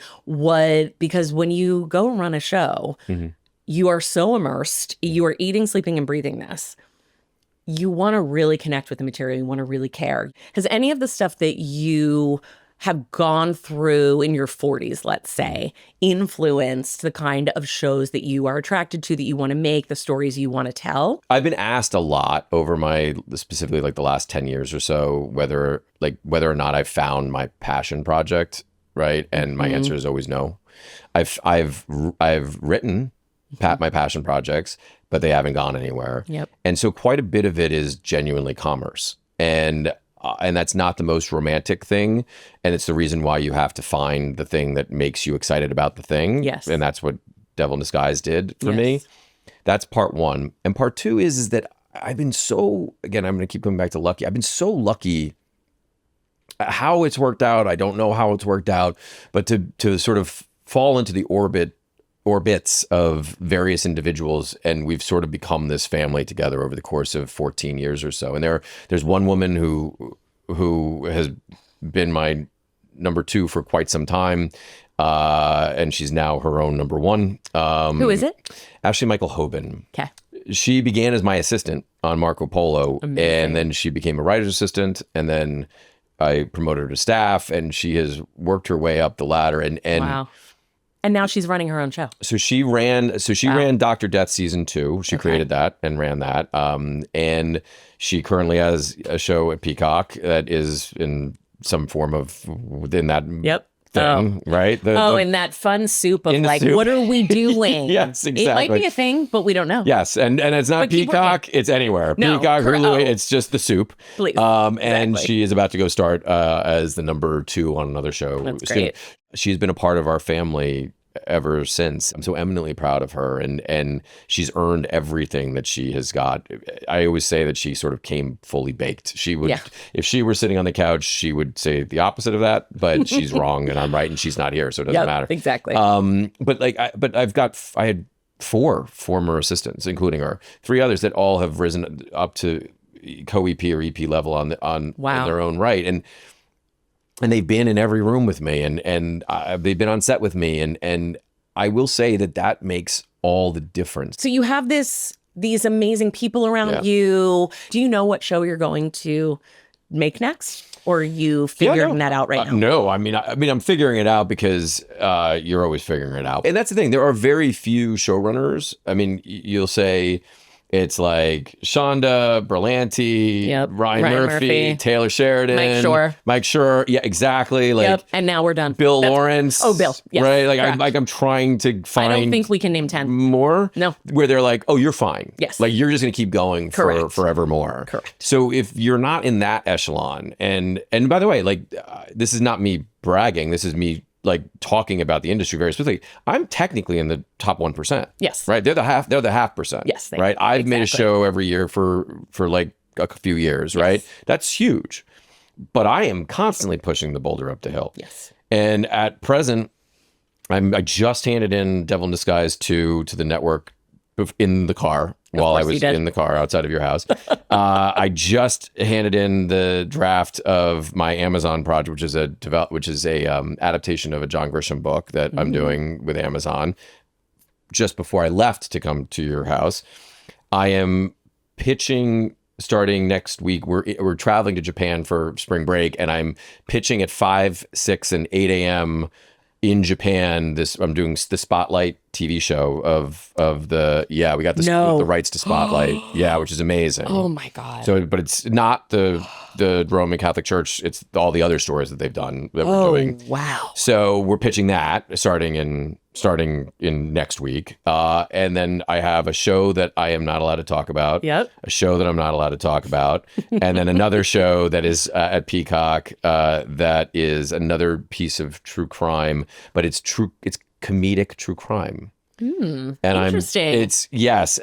Because when you go run a show, you are so immersed, you are eating, sleeping, and breathing this. You want to really connect with the material. You want to really care. Has any of the stuff that you have gone through in your 40s, let's say, influenced the kind of shows that you are attracted to, that you want to make, the stories you want to tell? I've been asked a lot over specifically like the last 10 years or so, whether or not I've found my passion project, right? And my answer is always no. I've written my passion projects, but they haven't gone anywhere. Yep. And so quite a bit of it is genuinely commerce. And that's not the most romantic thing. And it's the reason why you have to find the thing that makes you excited about the thing. Yes. And that's what Devil in Disguise did for me. That's part one. And part two is that I've been again, I'm going to keep coming back to lucky. I've been so lucky. How it's worked out, I don't know how it's worked out, but to sort of fall into the orbits of various individuals, and we've sort of become this family together over the course of 14 years or so. And there's one woman who has been my number two for quite some time, and she's now her own number one. Who is it? Ashley Michael Hoban. Okay. She began as my assistant on Marco Polo. Amazing. And then she became a writer's assistant, and then I promoted her to staff, and she has worked her way up the ladder. And wow. And now she's running her own show. So she ran Dr. Death season 2. She created that and ran that. And she currently has a show at Peacock that is in some form of within that thing, right? In that fun soup of like, what are we doing? Yes, exactly. It might be a thing, but we don't know. Yes, and it's not Peacock, it's anywhere. No, Peacock, Hulu, it's just the soup. Please. And she is about to go start as the number 2 on another show. That's great. She's been a part of our family ever since. I'm so eminently proud of her, and she's earned everything that she has got. I always say that she sort of came fully baked. She would, if she were sitting on the couch, she would say the opposite of that, but she's wrong and I'm right and she's not here, so it doesn't matter. Exactly. I had 4 former assistants, including her, 3 others that all have risen up to co-EP or EP level on in their own right, and they've been in every room with me, and they've been on set with me, and I will say that makes all the difference. So you have these amazing people around you. Do you know what show you're going to make next? Or are you figuring that out right now? No, I mean, I'm figuring it out because you're always figuring it out. And that's the thing. There are very few showrunners. I mean, you'll say it's like Shonda, Berlanti, Ryan Murphy, Taylor Sheridan, Mike Schur. Yeah, exactly. Like, and now we're done. Bill Lawrence. Oh, Bill. Yes, right. I'm trying to find. I don't think we can name 10 more. No. Where they're like, oh, you're fine. Yes. Like you're just going to keep going for forevermore. Correct. So if you're not in that echelon, and by the way, like this is not me bragging. This is me like talking about the industry very specifically. I'm technically in the top 1%. Yes. Right. They're the half percent. Yes. Right. I've made a show every year for like a few years. Right. That's huge. But I am constantly pushing the boulder up the hill. Yes. And at present, I just handed in Devil in Disguise 2 to the network in the car while I was in the car outside of your house. I just handed in the draft of my Amazon project, which is a adaptation of a John Grisham book that I'm doing with Amazon. Just before I left to come to your house, I am pitching. Starting next week, we're traveling to Japan for spring break, and I'm pitching at 5, 6, and 8 a.m. in Japan. I'm doing the Spotlight TV show of the we got the rights to Spotlight, which is amazing. Oh my god! So, but it's not the Roman Catholic Church; it's all the other stories that they've done that we're doing. Wow! So we're pitching that starting in next week, and then I have a show that I am not allowed to talk about. Yep. A show that I'm not allowed to talk about, and then another show that is at Peacock that is another piece of true crime, but it's comedic true crime. And interesting.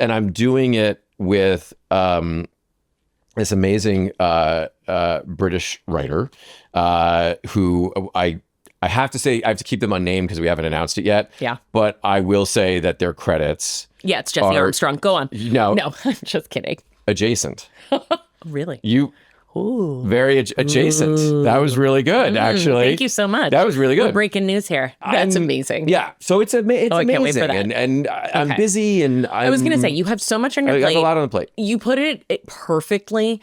And I'm doing it with this amazing British writer who I have to say, I have to keep them unnamed because we haven't announced it yet. Yeah. But I will say that their credits. Yeah, it's Jesse Armstrong. Go on. No, I'm just kidding. Adjacent. Really? Very adjacent. Ooh. That was really good, actually. Thank you so much. That was really good. We're breaking news here. That's amazing. Yeah. So it's amazing. I can't wait for that. And I'm busy, and I was going to say, you have so much on your plate. I have a lot on the plate. You put it perfectly.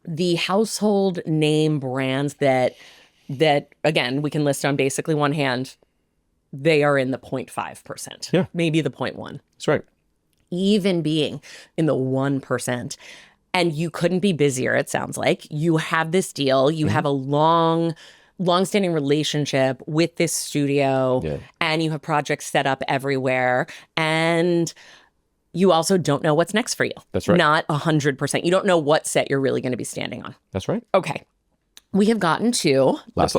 The household name brands that again, we can list on basically one hand, they are in the 0.5%. Yeah. Maybe the 0.1. That's right. Even being in the 1%. And you couldn't be busier, it sounds like. You have this deal. You have a long-standing relationship with this studio, and you have projects set up everywhere. And you also don't know what's next for you. That's right. Not 100%. You don't know what set you're really going to be standing on. That's right. Okay. We have gotten to Last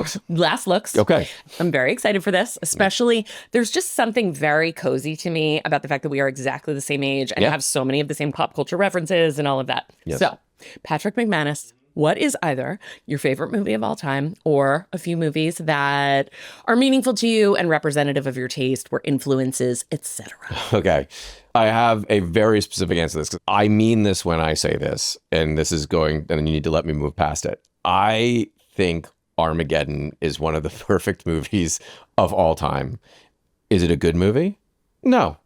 Looks. Okay. I'm very excited for this, especially there's just something very cozy to me about the fact that we are exactly the same age and have so many of the same pop culture references and all of that. Yes. So, Patrick Macmanus, what is either your favorite movie of all time or a few movies that are meaningful to you and representative of your taste, were influences, etc.? Okay. I have a very specific answer to this. I mean this when I say this, and this is and you need to let me move past it. I think Armageddon is one of the perfect movies of all time. Is it a good movie? No.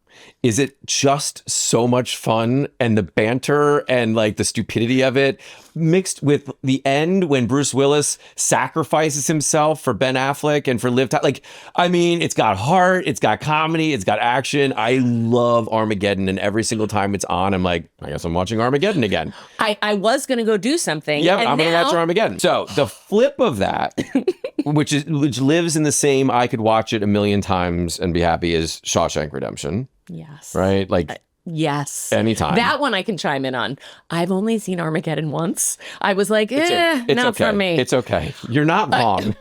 is it just so much fun, and the banter and like the stupidity of it mixed with the end when Bruce Willis sacrifices himself for Ben Affleck and for Liv Tyler. Like, I mean, it's got heart, it's got comedy, it's got action. I love Armageddon, and every single time it's on, I'm like, I guess I'm watching Armageddon again. I was going to go do something. Yeah, and I'm going to watch Armageddon. So the flip of that, which lives in the same, I could watch it a million times and be happy, is Shawshank Redemption. Yes. Right? Like, yes. anytime. That one I can chime in on. I've only seen Armageddon once. I was like, it's not okay. for me. It's okay. You're not wrong.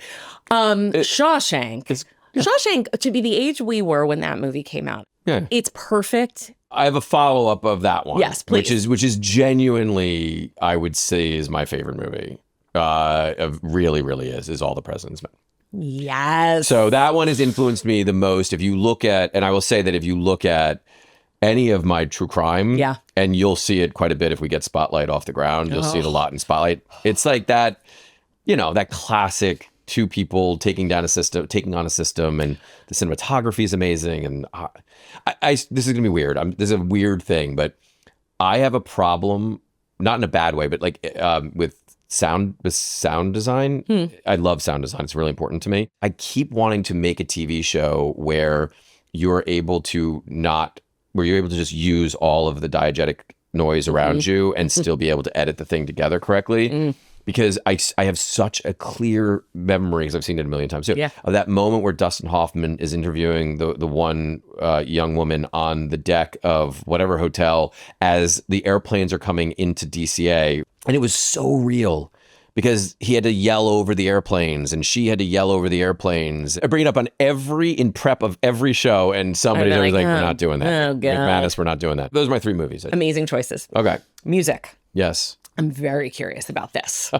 Shawshank. Shawshank, to be the age we were when that movie came out, Yeah. it's perfect. I have a follow-up of that one. Yes, please. Which is genuinely, I would say, is my favorite movie. Really, really is All the President's Men. Yes. So that one has influenced me the most. If you look at, and I will say that if you look at any of my true crime, Yeah. and you'll see it quite a bit if we get Spotlight off the ground, you'll see it a lot in Spotlight. It's like that, that classic two people taking on a system, and the cinematography is amazing. And this is gonna be weird. This is a weird thing, but I have a problem, not in a bad way, but like with sound design. I love sound design. It's really important to me. I keep wanting to make a TV show where you're able to just use all of the diegetic noise around you and still be able to edit the thing together correctly. Because I have such a clear memory, because I've seen it a million times too, of that moment where Dustin Hoffman is interviewing the one young woman on the deck of whatever hotel as the airplanes are coming into DCA. And it was so real, because he had to yell over the airplanes and she had to yell over the airplanes. I bring it up in prep of every show, and somebody's always like, we're not doing that. Oh, God. Macmanus, we're not doing that. Those are my three movies. Amazing choices. Okay. Music. Yes. I'm very curious about this.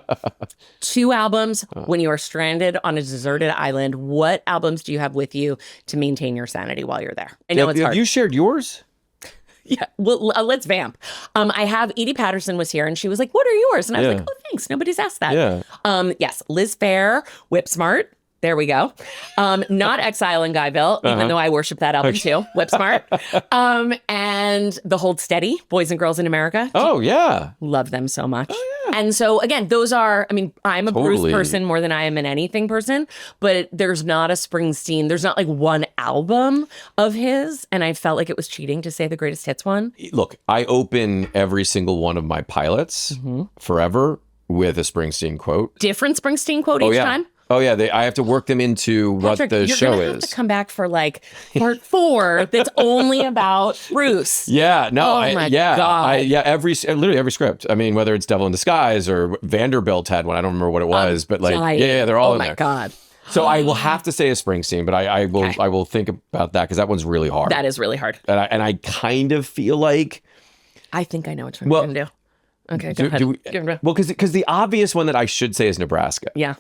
2 albums when you are stranded on a deserted island. What albums do you have with you to maintain your sanity while you're there? I know it's hard. Have you shared yours? Yeah, well, let's vamp. I have Edie Patterson was here, and she was like, "What are yours?" And I was like, "Oh, thanks. Nobody's asked that." Yeah. Yes, Liz Phair, Whip Smart. There we go. Not Exile in Guyville, even though I worship that album too. Whip Smart. And The Hold Steady, Boys and Girls in America. Oh, yeah. Love them so much. And so, again, those are, I'm a Bruce person more than I am an anything person, but there's not a Springsteen, there's not like one album of his. And I felt like it was cheating to say the greatest hits one. Look, I open every single one of my pilots forever with a Springsteen quote. Different Springsteen quote each time? Oh, yeah. I have to work them into Patrick, what the show you're gonna is. have to come back for like part 4 that's only about Bruce. Yeah, no, Oh my God. Literally every script. I mean, whether it's Devil in Disguise or Vanderbilt had one, I don't remember what it was, but like, they're all in there. Oh my God. So I will have to say a Springsteen, but I will think about that, because that one's really hard. That is really hard. And I kind of feel like, I think I know which one you're going to do. Okay, go ahead. Well, because the obvious one that I should say is Nebraska. Yeah.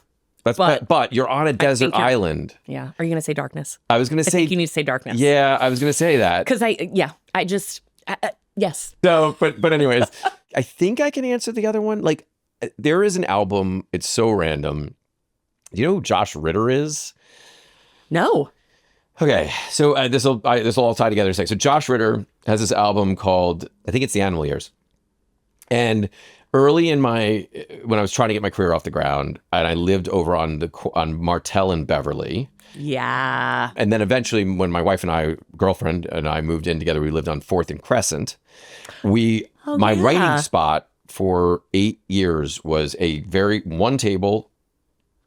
But you're on a desert island. Yeah. Are you going to say Darkness? I was going to say. I think you need to say Darkness. Yeah, I was going to say that. Because yes. No, but anyways, I think I can answer the other one. Like, there is an album. It's so random. Do you know who Josh Ritter is? No. Okay, so this will all tie together in a sec. So Josh Ritter has this album called, I think it's The Animal Years. And early when I was trying to get my career off the ground, and I lived over on Martell and Beverly. Yeah. And then eventually, when my girlfriend and I moved in together, we lived on 4th and Crescent. My writing spot for 8 years was one table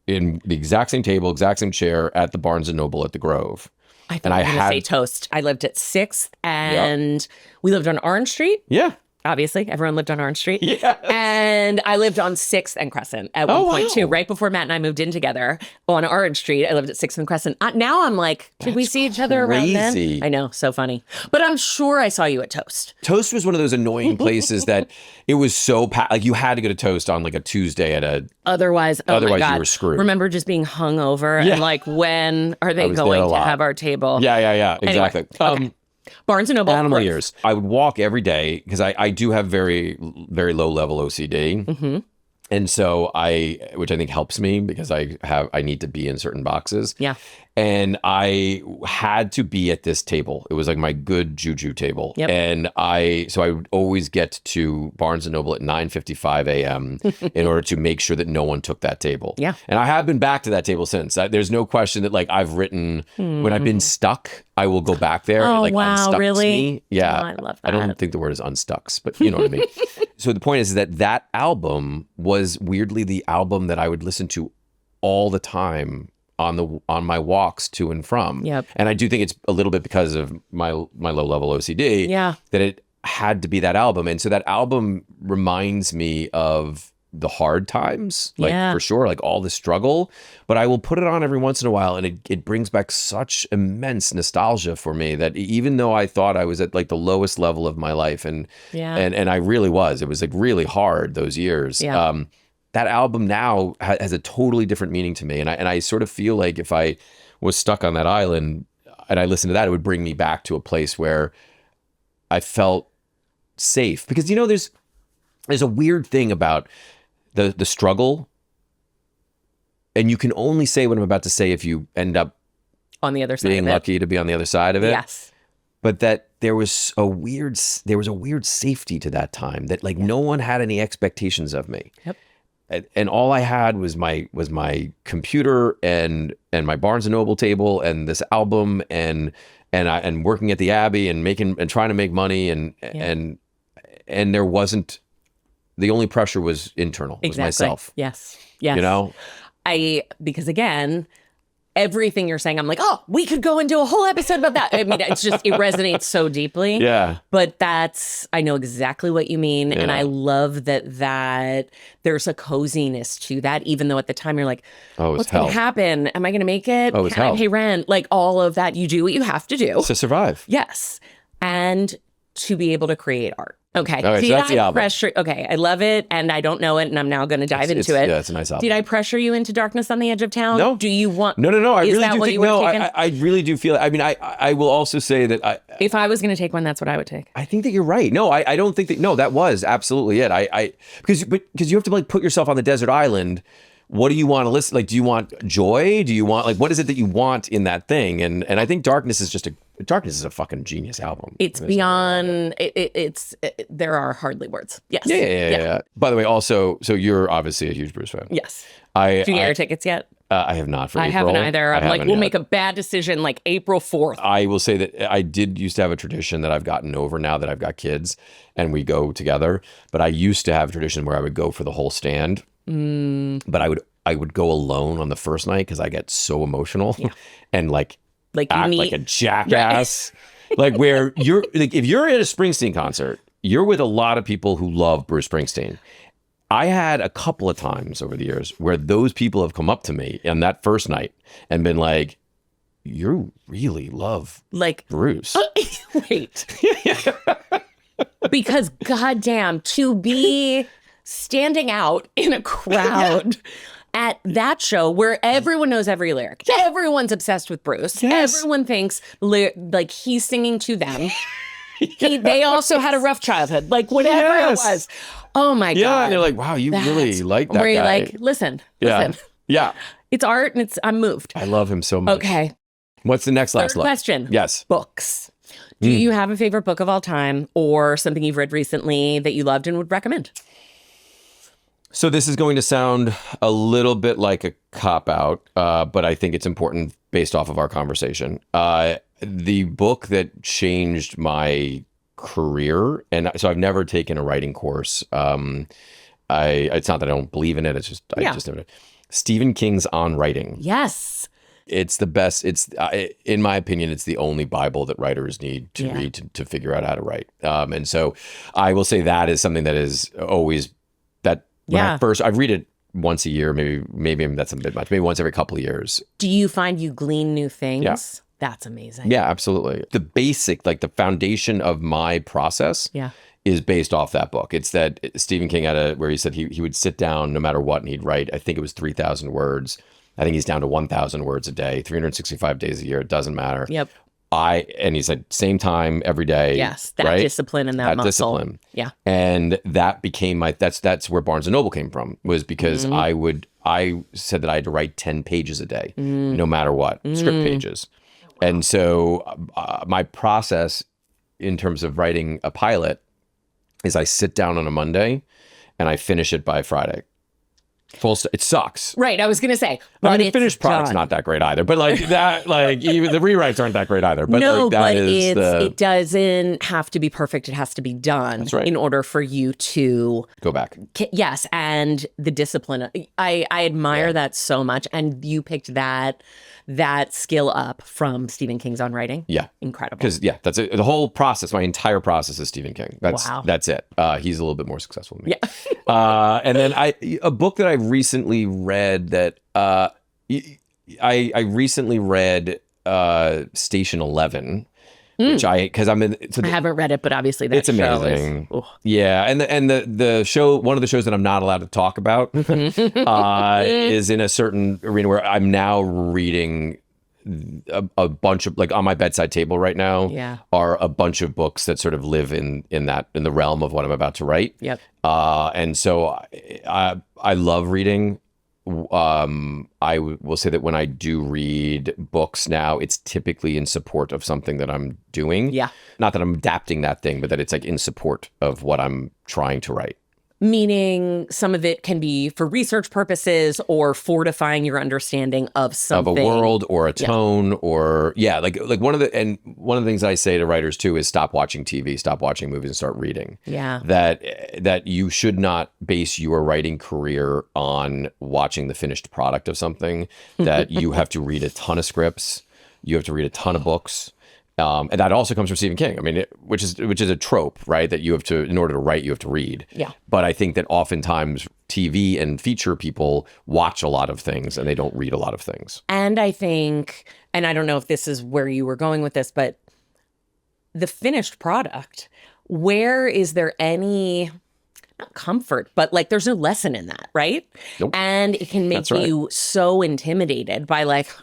in the exact same table, exact same chair at the Barnes & Noble at the Grove. I thought you were going to say Toast. I lived at 6th, and we lived on Orange Street. Yeah. Obviously, everyone lived on Orange Street. Yes. And I lived on 6th and Crescent at one point too. Right before Matt and I moved in together on Orange Street, I lived at 6th and Crescent. Now I'm like, did we see each other around then? I know, so funny. But I'm sure I saw you at Toast. Toast was one of those annoying places that it was so packed. Like, you had to go to Toast on like a Tuesday at a. Otherwise, my God. You were screwed. Remember just being hungover and like, when are they going to have our table? Yeah. Exactly. Anyway, okay. Barnes & Noble. Animal Years. I would walk every day, because I do have very, very low level OCD. And so which I think helps me because I need to be in certain boxes. Yeah. And I had to be at this table. It was like my good juju table. Yep. And I would always get to Barnes & Noble at 9:55 a.m. in order to make sure that no one took that table. Yeah. And I have been back to that table since. There's no question that like I've written, when I've been stuck, I will go back there. Oh, and, like, wow, unstucks really? me. Yeah. Oh, I love that. I don't think the word is unstucks, but you know what I mean. So the point is that album was weirdly the album that I would listen to all the time on my walks to and from. Yep. And I do think it's a little bit because of my low level OCD. Yeah. That it had to be that album. And so that album reminds me of the hard times, like for sure, like all the struggle. But I will put it on every once in a while, and it brings back such immense nostalgia for me that even though I thought I was at like the lowest level of my life, and I really was, it was like really hard those years. Yeah. That album now has a totally different meaning to me, and I sort of feel like if I was stuck on that island and I listened to that, it would bring me back to a place where I felt safe. Because there's a weird thing about the struggle, and you can only say what I'm about to say if you end up on the other side, being lucky to be on the other side of it. Yes. But that there was a weird safety to that time that like no one had any expectations of me. Yep. And all I had was my computer and my Barnes & Noble table and this album and working at the Abbey and trying to make money and there wasn't, the only pressure was internal, was myself. Yes. Because again, everything you're saying, I'm like, oh, we could go and do a whole episode about that. I mean, it resonates so deeply. Yeah. But I know exactly what you mean. Yeah. And I love that there's a coziness to that, even though at the time you're like, what's going to happen? Am I going to make it? Oh, it's Can hell. I pay rent? Like all of that. You do what you have to do. To survive. Yes. And to be able to create art. Okay. All right, so that's the album. Okay, I love it, and I don't know it, and I'm now going to dive into it. Yeah, it's a nice album. Did I pressure you into Darkness on the Edge of Town? No. Do you want? No. I Is really that do what think you would've no. taken? I really do feel. I mean, I will also say that if I was going to take one, that's what I would take. I think that you're right. No, I don't think that. No, that was absolutely it. Because you have to like put yourself on the desert island. What do you want to listen? Like, do you want joy? Do you want what is it that you want in that thing? And I think Darkness is a fucking genius album. It's beyond. There are hardly words. Yes. Yeah. By the way, also, so you're obviously a huge Bruce fan. Yes. Did you get your tickets yet? I have not for April. I haven't either. I'm like, we'll make a bad decision like April 4th. I will say that I did used to have a tradition that I've gotten over now that I've got kids and we go together. But I used to have a tradition where I would go for the whole stand. But I would go alone on the first night because I get so emotional and like act like a jackass. Like where you're like, if you're at a Springsteen concert, you're with a lot of people who love Bruce Springsteen. I had a couple of times over the years where those people have come up to me on that first night and been like, you really love Bruce. Wait. Because goddamn, to be standing out in a crowd at that show where everyone knows every lyric. Everyone's obsessed with Bruce. Yes. Everyone thinks like he's singing to them. They also had a rough childhood. Like whatever it was. Oh my God. Yeah, and they're like, wow, you really like that guy. Where you're like, listen. Yeah. It's art and I'm moved. I love him so much. Okay. What's the next last Third question. Yes. Books. Do you have a favorite book of all time or something you've read recently that you loved and would recommend? So this is going to sound a little bit like a cop-out, but I think it's important based off of our conversation. The book that changed my career, and so I've never taken a writing course. It's not that I don't believe in it. It's just I just never. Stephen King's On Writing. Yes. It's the best. It's in my opinion, it's the only Bible that writers need to read to figure out how to write. And so I will say that is something that is always that. When I read it once a year, maybe that's a bit much. Maybe once every couple of years. Do you find you glean new things? Yeah. That's amazing. Yeah, absolutely. The basic, like the foundation of my process is based off that book. It's that Stephen King had where he said he would sit down no matter what and he'd write, I think it was 3,000 words. I think he's down to 1,000 words a day, 365 days a year. It doesn't matter. Yep. and he said, same time every day. Yes, that right? discipline and that muscle. Discipline. Yeah. And that became that's where Barnes & Noble came from, was because I said that I had to write 10 pages a day, no matter what, script pages. And so my process in terms of writing a pilot is I sit down on a Monday and I finish it by Friday. It sucks. Right. I was going to say, but the finished product's not that great either. But like that, like even the rewrites aren't that great either. But no, like, that but it doesn't have to be perfect. It has to be done in order for you to go back. Yes. And the discipline. I admire that so much. And you picked that skill up from Stephen King's On Writing. Yeah. Incredible. Because that's it. The whole process, my entire process is Stephen King. That's it. He's a little bit more successful than me. Yeah. And then a book that I recently read that I recently read Station 11, which I haven't read it, but obviously it's amazing. Yeah, and the show, one of the shows that I'm not allowed to talk about, is in a certain arena where I'm now reading a bunch of, like, on my bedside table right now are a bunch of books that sort of live in the realm of what I'm about to write. Yep. And so I love reading. I will say that when I do read books now, it's typically in support of something that I'm doing. Yeah. Not that I'm adapting that thing, but that it's like in support of what I'm trying to write. Meaning some of it can be for research purposes or fortifying your understanding of something. Of a world or a tone or like one of the things I say to writers too is stop watching TV, stop watching movies and start reading. Yeah. That you should not base your writing career on watching the finished product of something, that you have to read a ton of scripts, you have to read a ton of books. And that also comes from Stephen King. I mean, which is a trope, right? That you have to, in order to write, you have to read. Yeah. But I think that oftentimes TV and feature people watch a lot of things and they don't read a lot of things. And I think, and I don't know if this is where you were going with this, but the finished product, where is there any, not comfort, but like there's no lesson in that, right? Nope. And it can make you so intimidated by like,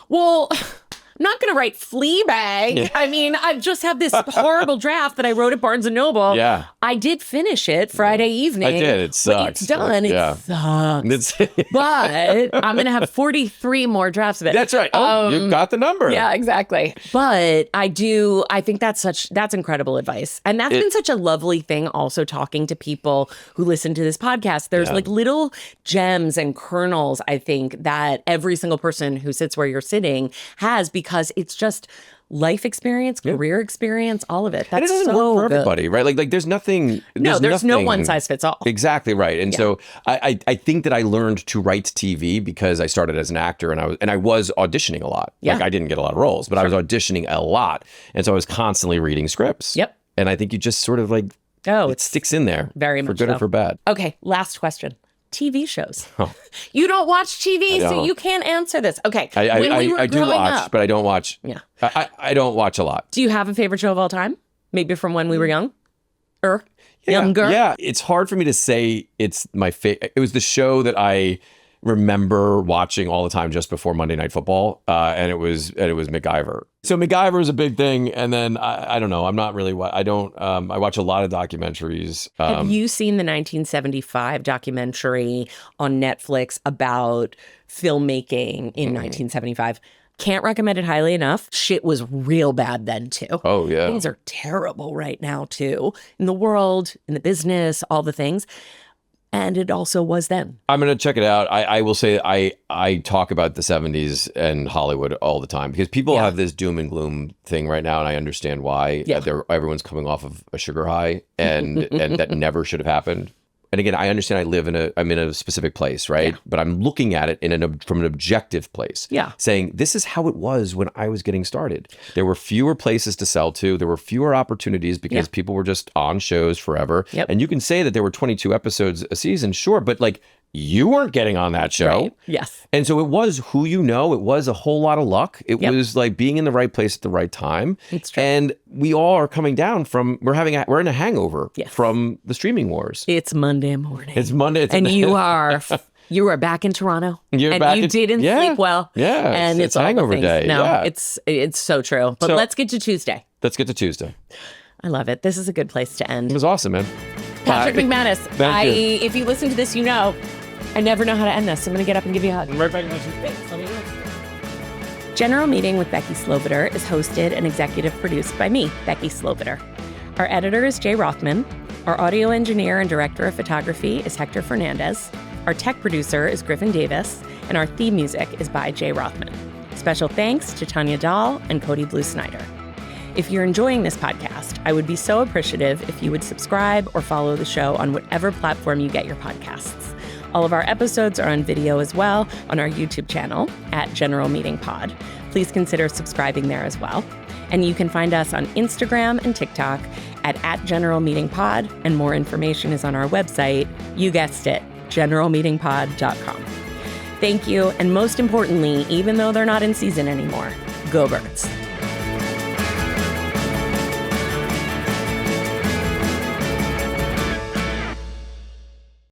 well, I'm not going to write Fleabag. Yeah. I mean, I just have this horrible draft that I wrote at Barnes & Noble. Yeah. I did finish it Friday evening. I did. It sucks. It's done. It sucks. But I'm going to have 43 more drafts of it. That's right. Oh, you've got the number. Yeah, exactly. But I think that's incredible advice. And that's been such a lovely thing also talking to people who listen to this podcast. There's like little gems and kernels, I think, that every single person who sits where you're sitting has, because it's just life experience, career experience, all of it. That's and it doesn't work for everybody, right? Like there's nothing. There's no one size fits all. Exactly right. And so I think that I learned to write TV because I started as an actor and I was auditioning a lot. Yeah. Like I didn't get a lot of roles, but I was auditioning a lot. And so I was constantly reading scripts. Yep. And I think you just sort of like, it sticks in there. Very much for good or for bad. Okay. Last question. TV shows. Oh. You don't watch TV, so you can't answer this. Okay. I do watch, but I don't watch. Yeah. I don't watch a lot. Do you have a favorite show of all time? Maybe from when we were young? Younger? Yeah. It's hard for me to say it's my favorite. It was the show that I remember watching all the time just before Monday Night Football, and it was MacGyver. So MacGyver is a big thing, and then I don't know. I'm not really. I watch a lot of documentaries. Have you seen the 1975 documentary on Netflix about filmmaking in 1975? Can't recommend it highly enough. Shit was real bad then too. Oh yeah, things are terrible right now too, in the world, in the business, all the things. And it also was then. I'm going to check it out. I will say I talk about the 70s and Hollywood all the time because people have this doom and gloom thing right now, and I understand why. Yeah. Everyone's coming off of a sugar high, and that never should have happened. And again, I understand I'm in a specific place, right? Yeah. But I'm looking at it from an objective place. Yeah. Saying, this is how it was when I was getting started. There were fewer places to sell to. There were fewer opportunities because people were just on shows forever. Yep. And you can say that there were 22 episodes a season, sure, but like you weren't getting on that show. Right. Yes. And so it was who you know. It was a whole lot of luck. It was like being in the right place at the right time. It's true. And we all are coming down from, we're in a hangover from the streaming wars. It's Monday morning. It's Monday. And you are You were back in Toronto. You're and back you in- didn't yeah. sleep well. Yeah, And it's all the hangover things. day. No, Yeah. it's so true. But So- let's get to Tuesday. Let's get to Tuesday. I love it. This is a good place to end. It was awesome, man. Patrick Bye. McManus, Thank you. if you listen to this, you know I never know how to end this. I'm going to get up and give you a hug. Right back. General Meeting with Becky Sloviter is hosted and executive produced by me, Becky Sloviter. Our editor is Jay Rothman. Our audio engineer and director of photography is Hector Fernandez. Our tech producer is Griffin Davis. And our theme music is by Jay Rothman. Special thanks to Tanya Dahl and Cody Blue Snyder. If you're enjoying this podcast, I would be so appreciative if you would subscribe or follow the show on whatever platform you get your podcasts. All of our episodes are on video as well on our YouTube channel at General Meeting Pod. Please consider subscribing there as well. And you can find us on Instagram and TikTok at General Meeting Pod, and more information is on our website, you guessed it, generalmeetingpod.com. Thank you, and most importantly, even though they're not in season anymore, go Birds.